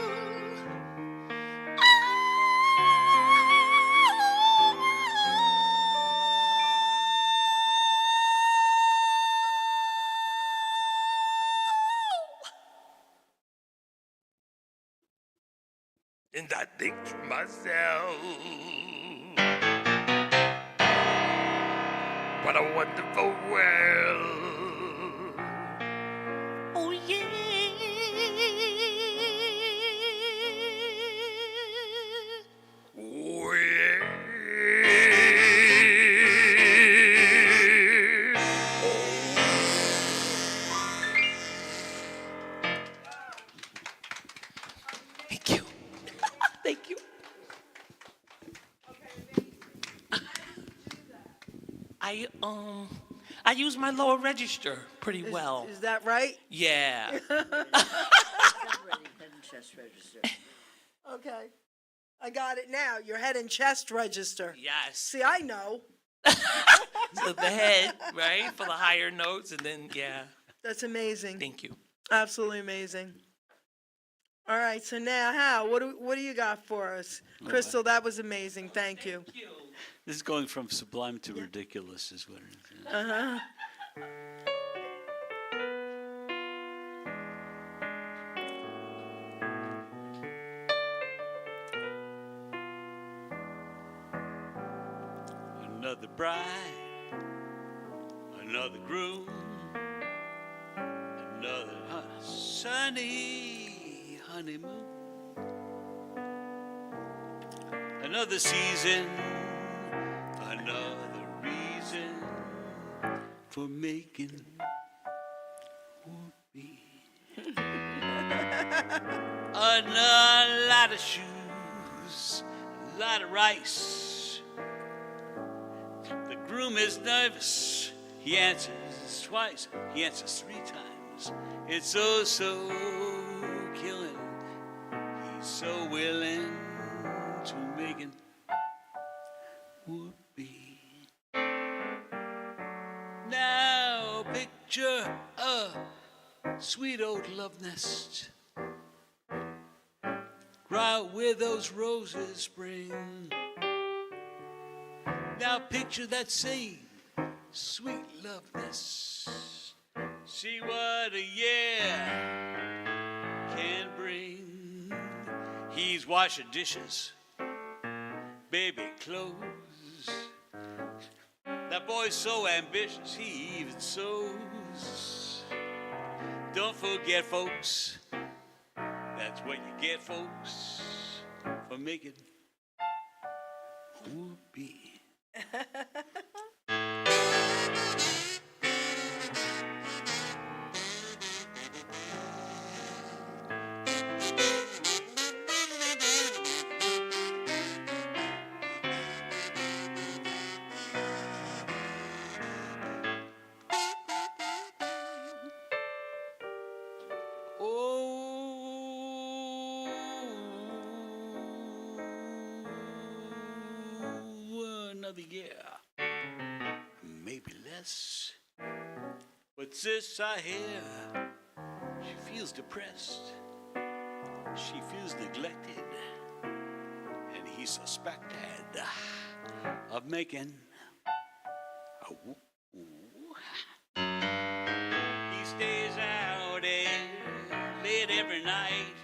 And I think to myself, what a wonderful world. Oh yeah. Oh yeah. I use my lower register pretty well. Is that right? Yeah. Separating head and chest register. Okay. I got it now. Your head and chest register. Yes. See, I know. So the head, right, for the higher notes, and then yeah. That's amazing. Thank you. Absolutely amazing. All right, so now, Hal, what do you got for us? Crystal, that was amazing. Thank you. Thank you. This is going from sublime to ridiculous, is what it is. Uh-huh. Another bride, another groom, another sunny honeymoon, another season, another reason for making whoopee. Another lot of shoes, a lot of rice. The groom is nervous. He answers twice. He answers 3 times. It's so killing. He's so willing to make it whoopee. Now picture a sweet old love nest, right where those roses spring. Now picture that same sweet love nest. See what a year can bring. He's washing dishes, baby clothes. That boy's so ambitious, he even sews. Don't forget, folks, that's what you get, folks, for making whoopee. Another year, maybe less. What's this I hear? She feels depressed. She feels neglected. And he suspected of making a whoop. He stays out late every night.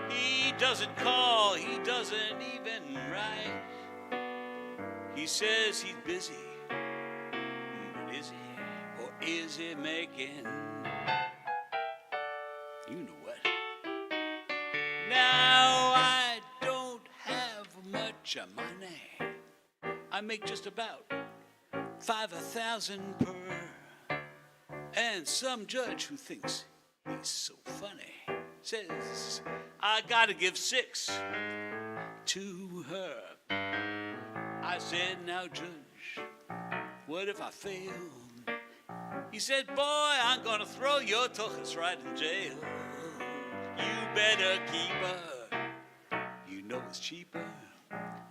He doesn't call, he doesn't even write. He says he's busy, but is he, or is he making, you know what? Now I don't have much money. I make just about 5,000 per. And some judge who thinks he's so funny says I gotta give 6 to her. I said, now judge, what if I fail? He said, boy, I'm gonna throw your tuchus right in jail. You better keep her. You know it's cheaper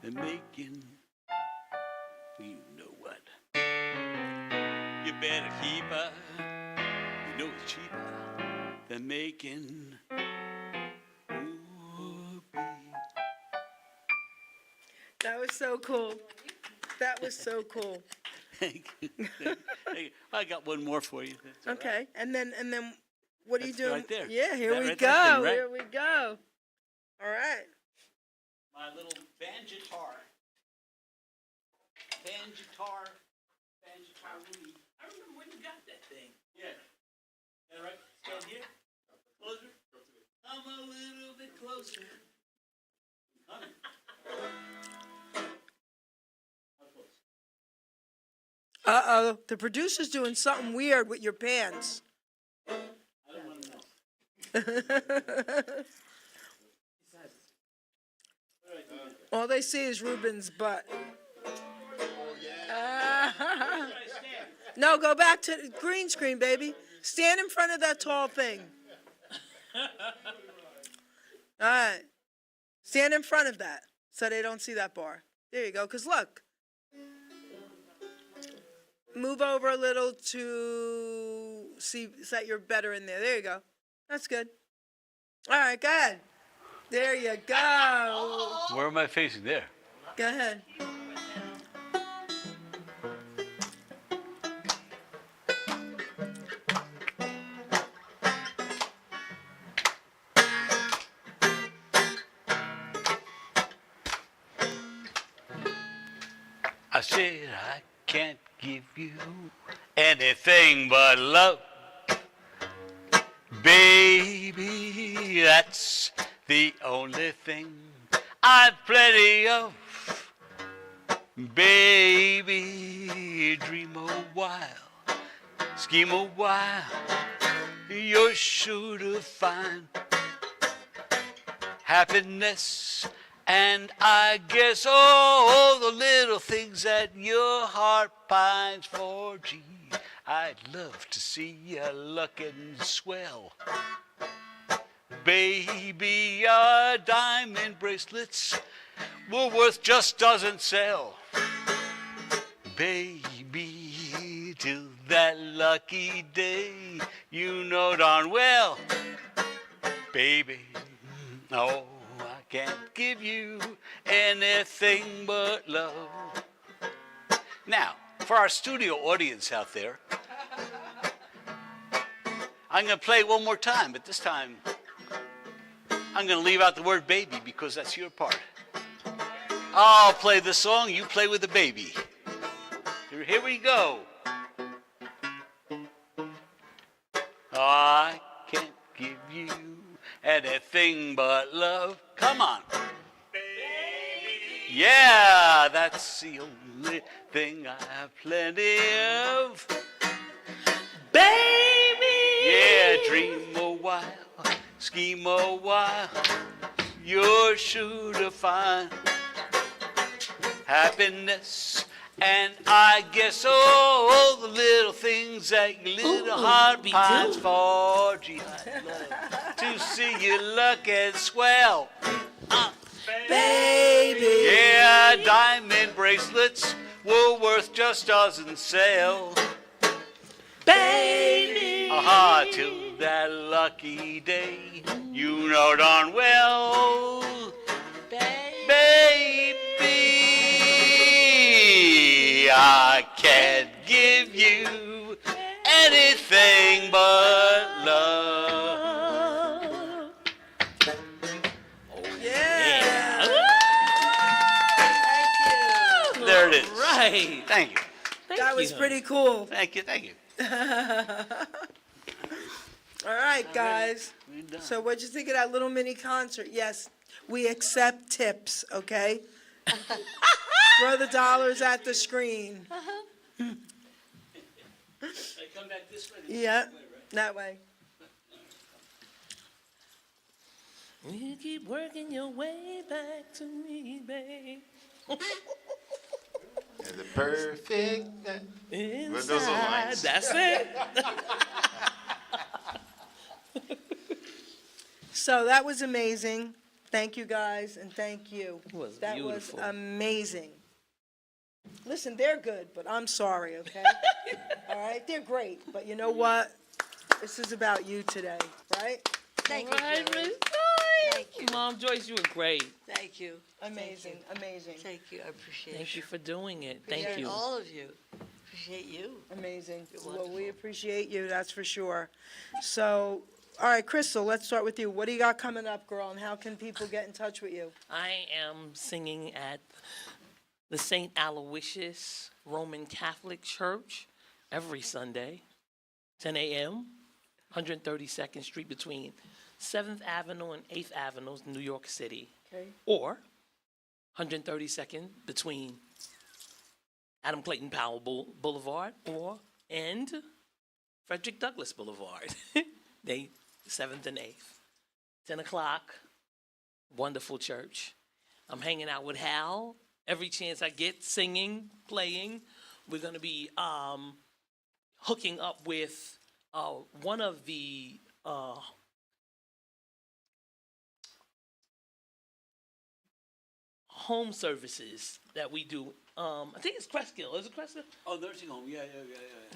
than making, you know what? You better keep her. You know it's cheaper than making whoopee. That was so cool. That was so cool. Thank you. Thank you. I got one more for you. That's all Okay, right. and then what are you That's doing? right there. Yeah, here That we right go. there, thing, right? Here we go. All right. My little banjitar. Banjitar Rudy. I remember when you got that thing. Yeah. Is that right? Stand here. Closer. Come a little bit closer. Coming. How close? Uh-oh, the producer's doing something weird with your pants. I don't want to know. All they see is Ruben's butt. Oh, yeah. No, go back to the green screen, baby. Stand in front of that tall thing. All right. Stand in front of that so they don't see that bar. There you go. Because look. Move over a little to see so that you're better in there. There you go. That's good. All right, go ahead. There you go. Where am I facing there? Go ahead. I said I can't give you anything but love. Baby, that's the only thing I've plenty of. Baby, dream a while, scheme a while, you're sure to find happiness. And I guess all the little things that your heart pines for, gee, I'd love to see you looking swell. Baby, our diamond bracelets Woolworth just doesn't sell. Baby, till that lucky day, you know darn well, baby, no, I can't give you anything but love. Now, for our studio audience out there, I'm going to play it one more time, but this time I'm going to leave out the word baby because that's your part. I'll play the song, you play with the baby. Here we go. I can't give you anything but love. Come on. Baby. Yeah, that's the only thing I have plenty of. Baby! Yeah, dream a while, scheme a while, you're sure to find happiness. And I guess all the little things that your little heart pines for. Gee, I'd love to see you looking swell. Baby. Yeah, diamond bracelets, Woolworth just doesn't sell. Baby! Aha, till that lucky day, you know darn well, baby, I can't give you anything but love. Yeah. There it is. Right. Thank you. That was pretty cool. Thank you. Thank you. All right, guys. We're done. So what'd you think of that little mini concert? Yes, we accept tips, okay? Throw the dollars at the screen. I come back this way. Yeah, that way. You keep working your way back to me, babe. And the perfect night. Inside. Those are lines. That's it. So that was amazing. Thank you, guys, and thank you. It was That beautiful. was amazing. Listen, they're good, but I'm sorry, okay? All right, they're great, but you know what? This is about you today, right? Thank you, Right, Jerry. Miss Joyce. Thank you. Mom Joyce, you were great. Thank you. Amazing, amazing, Thank you. I appreciate Thank you you. for doing it. Appreciate Thank you. all of you. Appreciate you. amazing. You're Well, we wonderful. appreciate you, that's for sure. So, all right, Crystal, let's start with you. What do you got coming up, girl, and how can people get in touch with you? I am singing at the St. Aloysius Roman Catholic Church every Sunday, 10 a.m., 132nd Street between 7th Avenue and 8th Avenue, New York City. Okay. Or 132nd between Adam Clayton Powell Boulevard and Frederick Douglass Boulevard. They 7th and 8th. 10 o'clock, wonderful church. I'm hanging out with Hal every chance I get, singing, playing. We're going to be hooking up with one of the home services that we do. I think it's Crestkill. Is it Crestkill? Oh, nursing home. Yeah.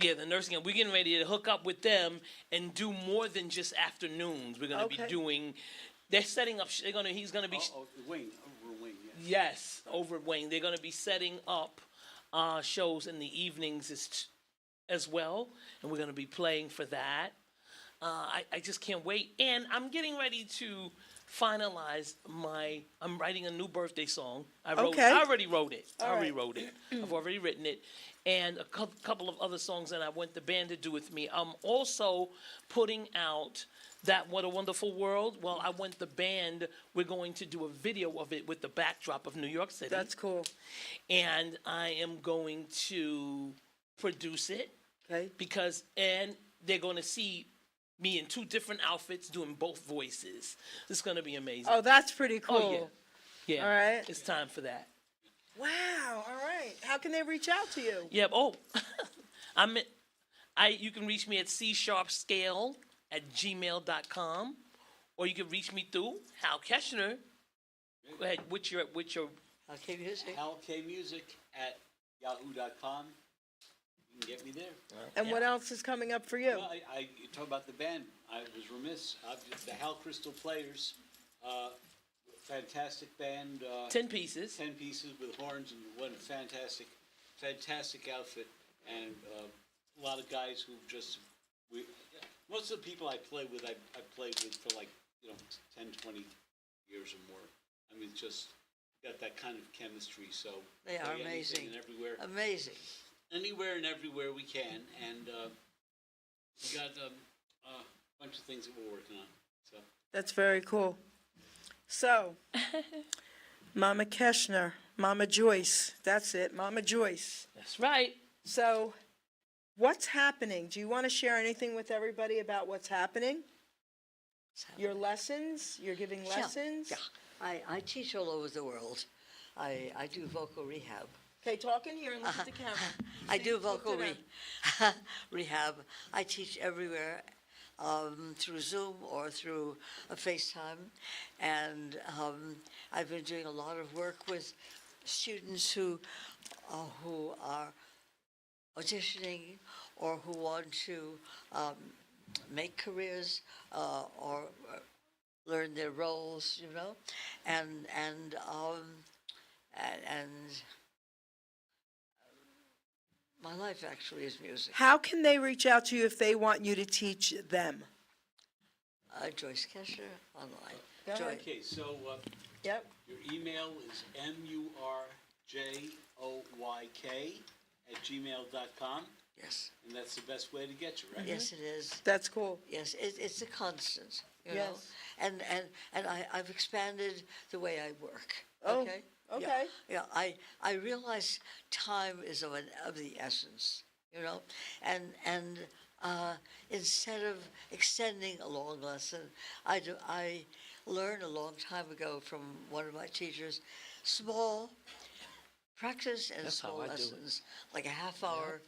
Yeah, the nursing home. We're getting ready to hook up with them and do more than just afternoons. We're gonna be Okay. doing. They're setting up. He's gonna be. Wing, over Wing. Yeah. Yes, over at Wayne. They're gonna be setting up shows in the evenings as well, and we're gonna be playing for that. I just can't wait, and I'm getting ready to finalize I'm writing a new birthday song. Okay. I already wrote it. All I already right. wrote it. I've already written it, and a couple of other songs that I want the band to do with me. I'm also putting out that What a Wonderful World. Well, I want the band. We're going to do a video of it with the backdrop of New York City. That's cool. And I am going to produce it Okay. and they're going to see me in two different outfits doing both voices. It's going to be amazing. Oh, that's pretty cool. Oh, yeah. All right. It's time for that. Wow. All right. How can they reach out to you? Yeah. Oh, you can reach me at csharpscale@gmail.com, or you can reach me through Hal Keshner. Go ahead. What's your Okay, music. halkmusic@yahoo.com. You can get me there. And what else is coming up for you? Well, you talk about the band. I was remiss. The Hal Crystal Players, fantastic band. 10 pieces. 10 pieces with horns, and what a fantastic outfit. And a lot of guys who most of the people I play with, I played with for 10, 20 years or more. I mean, just got that kind of chemistry. So They are play anything amazing. and everywhere. Amazing. Anywhere and everywhere we can, and we got a bunch of things that we're working on. So That's very cool. So, Mama Keshner, Mama Joyce. That's it, Mama Joyce. That's right. So, what's happening? Do you want to share anything with everybody about what's happening? Your lessons? You're giving lessons? Yeah. I teach all over the world. I do vocal rehab. Okay, talk in here and look at the camera. I do Look to vocal them. rehab. I teach everywhere through Zoom or through a FaceTime. And I've been doing a lot of work with students who are auditioning or who want to make careers or learn their roles, and my life actually is music. How can they reach out to you if they want you to teach them? Joyce Keshner online. Go ahead. okay, so Yep. your email is murjoyk@gmail.com, Yes, and that's the best way to get you, right? yes, it is. That's cool. Yes, it's a constant, you know. Yes. And I've expanded the way I work. Oh, Okay. okay. Yeah. I realize time is of the essence, and instead of extending a long lesson, I learned a long time ago from one of my teachers, small practice and That's how small I do it. lessons, like a half hour,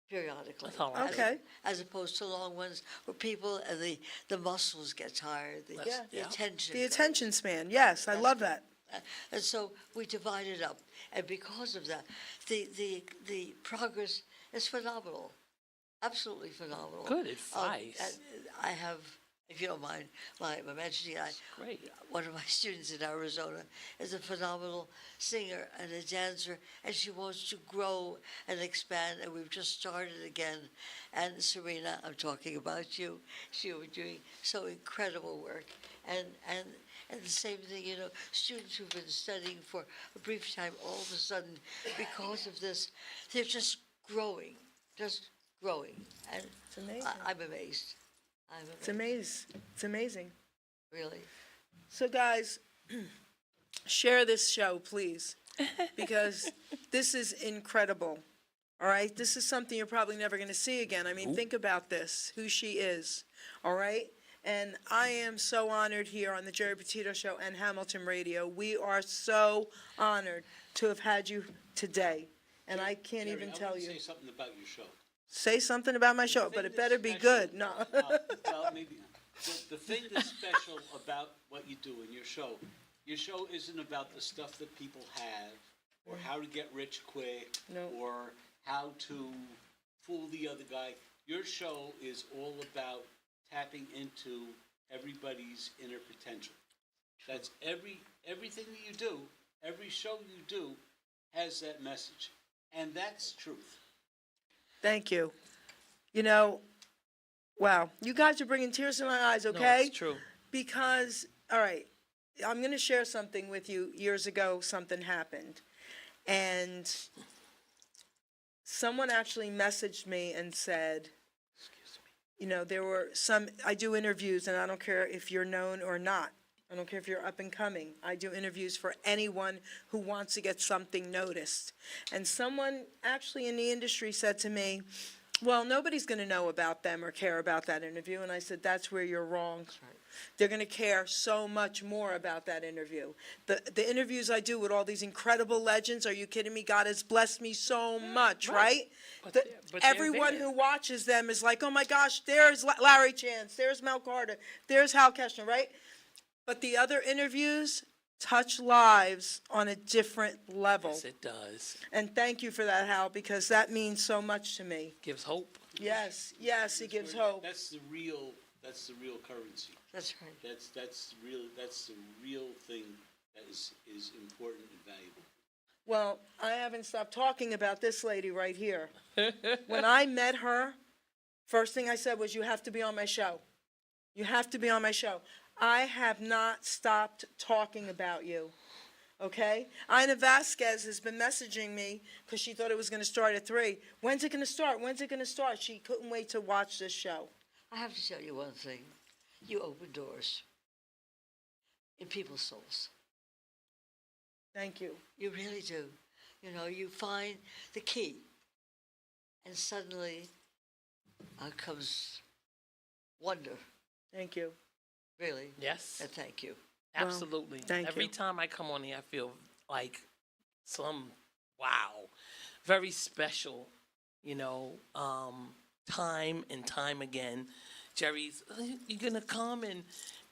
periodically. That's how I do it. Okay. As opposed to long ones where people and the muscles get tired, the Yeah. attention. The goes. attention span. Yes, I love that. And so we divide it up, and because of that, the progress is phenomenal, absolutely phenomenal. Good advice. I have, if you don't mind, my mentioning, Great. one of my students in Arizona is a phenomenal singer and a dancer, and she wants to grow and expand, and we've just started again. And Serena, I'm talking about you. You're doing so incredible work, and the same thing, students who've been studying for a brief time, all of a sudden, because of this, they're just growing, and It's amazing. I'm amazed. It's amazing. It's amazing. Really. So, guys, share this show, please, because this is incredible. All right? This is something you're probably never going to see again. I mean, think about this, who she is. All right? And I am so honored here on the Geri Petito Show and Hamilton Radio. We are so honored to have had you today. and I can't Jerry, even I tell want to you. say something about your show. Say something about my show, but it better be good. No. Well, maybe not. The thing that's special about what you do in your show isn't about the stuff that people have, or how to get rich quick, No. or how to fool the other guy. Your show is all about tapping into everybody's inner potential. That's everything that you do, every show you do has that message. And that's truth. Thank you. You know, wow, you guys are bringing tears to my eyes, No, okay? it's true. Because, all right, I'm going to share something with you. Years ago, something happened. And someone actually messaged me and said, you know, there were some, I do interviews, and I don't care if you're known or not. I don't care if you're up and coming. I do interviews for anyone who wants to get something noticed. And someone actually in the industry said to me, well, nobody's going to know about them or care about that interview. And I said, that's where you're wrong. They're going to care so much more about that interview. The interviews I do with all these incredible legends, are you kidding me? God has blessed me so much, right? But The- they're everyone there. who watches them is like, oh my gosh, there's Larry Chance, there's Mel Carter, there's Hal Keshner, right? But the other interviews touch lives on a different level. Yes, it does. And thank you for that, Hal, because that means so much to me. Gives hope. Yes, yes, it gives hope. That's the real currency. That's right. That's the real thing that is important and valuable. Well, I haven't stopped talking about this lady right here. When I met her, first thing I said was, you have to be on my show. You have to be on my show. I have not stopped talking about you, okay? Ina Vasquez has been messaging me because she thought it was going to start at 3. When's it going to start? When's it going to start? She couldn't wait to watch this show. I have to tell you one thing. You open doors in people's souls. Thank you. You really do. You know, you find the key, and suddenly out comes wonder, Thank you. really. Yes. And thank you. Absolutely. thank Every you. time I come on here, I feel like wow, very special, time and time again. Jerry's, you're going to come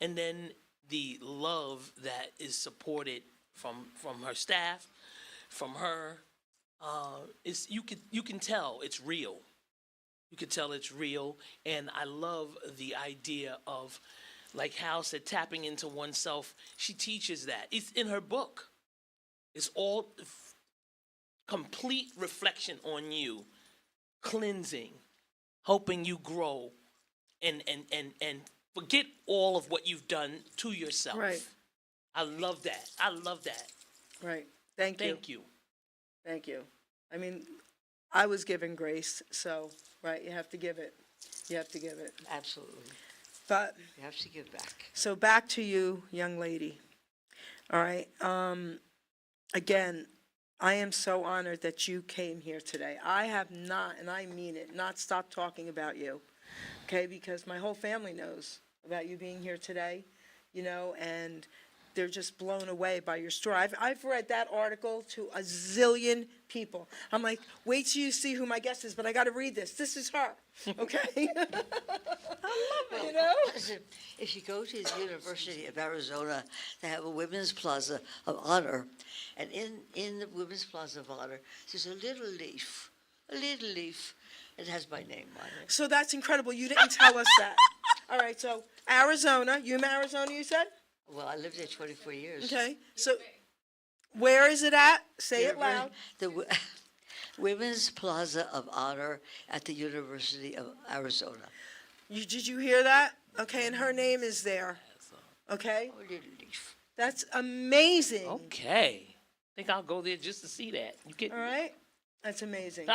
and then the love that is supported from her staff, from her, you can tell it's real. You can tell it's real, and I love the idea of, like Hal said, tapping into oneself. She teaches that. It's in her book. It's all complete reflection on you, cleansing, helping you grow, and forget all of what you've done to yourself. Right. I love that. I love that. Right. Thank you. Thank you. Thank you. I mean, I was given grace, so, right, you have to give it. You have to give it. Absolutely. But, You have to give back. so back to you, young lady. All right. Again, I am so honored that you came here today. I have not, and I mean it, not stopped talking about you, okay? Because my whole family knows about you being here today, and they're just blown away by your story. I've read that article to a zillion people. I'm like, wait till you see who my guest is, but I got to read this. This is her, okay? I love it, Listen, if you go to the University of Arizona, they have a Women's Plaza of Honor, and in the Women's Plaza of Honor, there's a little leaf. It has my name on it. So that's incredible. You didn't tell us that. All right, so Arizona, you in Arizona, you said? Well, I lived there 24 years. Okay, so where is it at? Say it Universi- loud. The Women's Plaza of Honor at the University of Arizona. Did you hear that? Okay, and her name is there. Okay, Oh, little leaf. that's amazing. Okay. I think I'll go there just to see that. You get All right, that's amazing.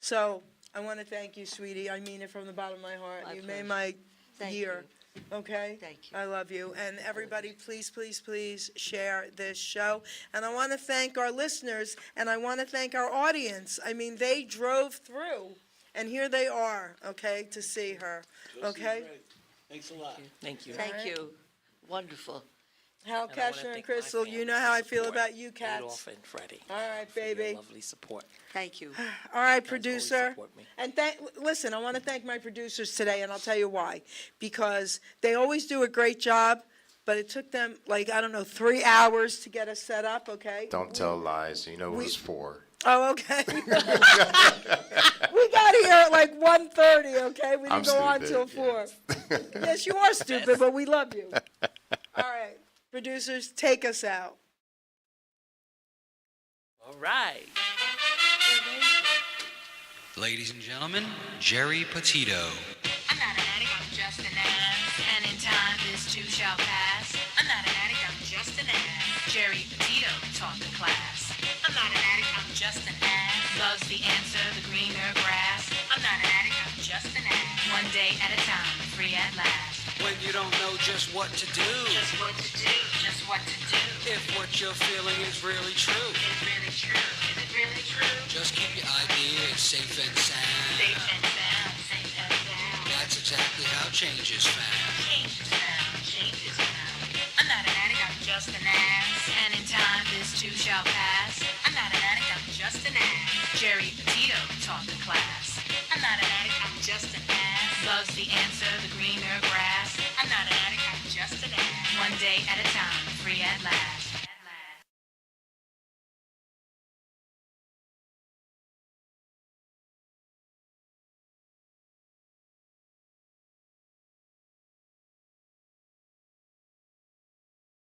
So I want to thank you, sweetie. I mean it from the bottom of my heart. My You pleasure. made my Thank year. Okay? Thank you. I love you. And everybody, please, please, please share this show. And I want to thank our listeners, and I want to thank our audience. I mean, they drove through, and here they are, okay, to see her. Josie, Okay? great. Thanks a lot. Thank you. Thank you. Wonderful. Hal And I wanna Keshner thank and my Crystal, you family know for how I feel support. about you cats. Adolph and Freddie. All right, For your baby. lovely support. Thank you. All right, Guys always producer. support me. And listen, I want to thank my producers today, and I'll tell you why. Because they always do a great job, but it took them, like, I don't know, 3 hours to get us set up, okay? Don't tell lies. You know it we- was 4. Oh, okay. We got here at like 1:30, okay? We I'm didn't go on stupid, till 4. Yes, you are stupid, but we love you. All right, producers, take us out. All right. Ladies and gentlemen, Geri Petito. I'm not an addict, I'm just an ass. And in time, this too shall pass. I'm not an addict, I'm just an ass. Geri Petito taught the class. I'm not an addict, I'm just an ass. Loves the answer, the greener grass. I'm not an addict, I'm just an ass. One day at a time, free at last. When you don't know just what to do. Just what to do, just what to do. If what you're feeling is really true. Is it really true? Is it really true? Just keep your ideas safe and sound. Safe and sound, safe and sound. That's exactly how change is found. Change is found, change is found. I'm not an addict, I'm just an ass. And in time, this too shall pass. I'm not an addict, I'm just an ass. Geri Petito taught the class. I'm not an addict, I'm just an ass. Loves the answer, the greener grass. I'm not an addict, I'm just an ass. One day at a time, free at last.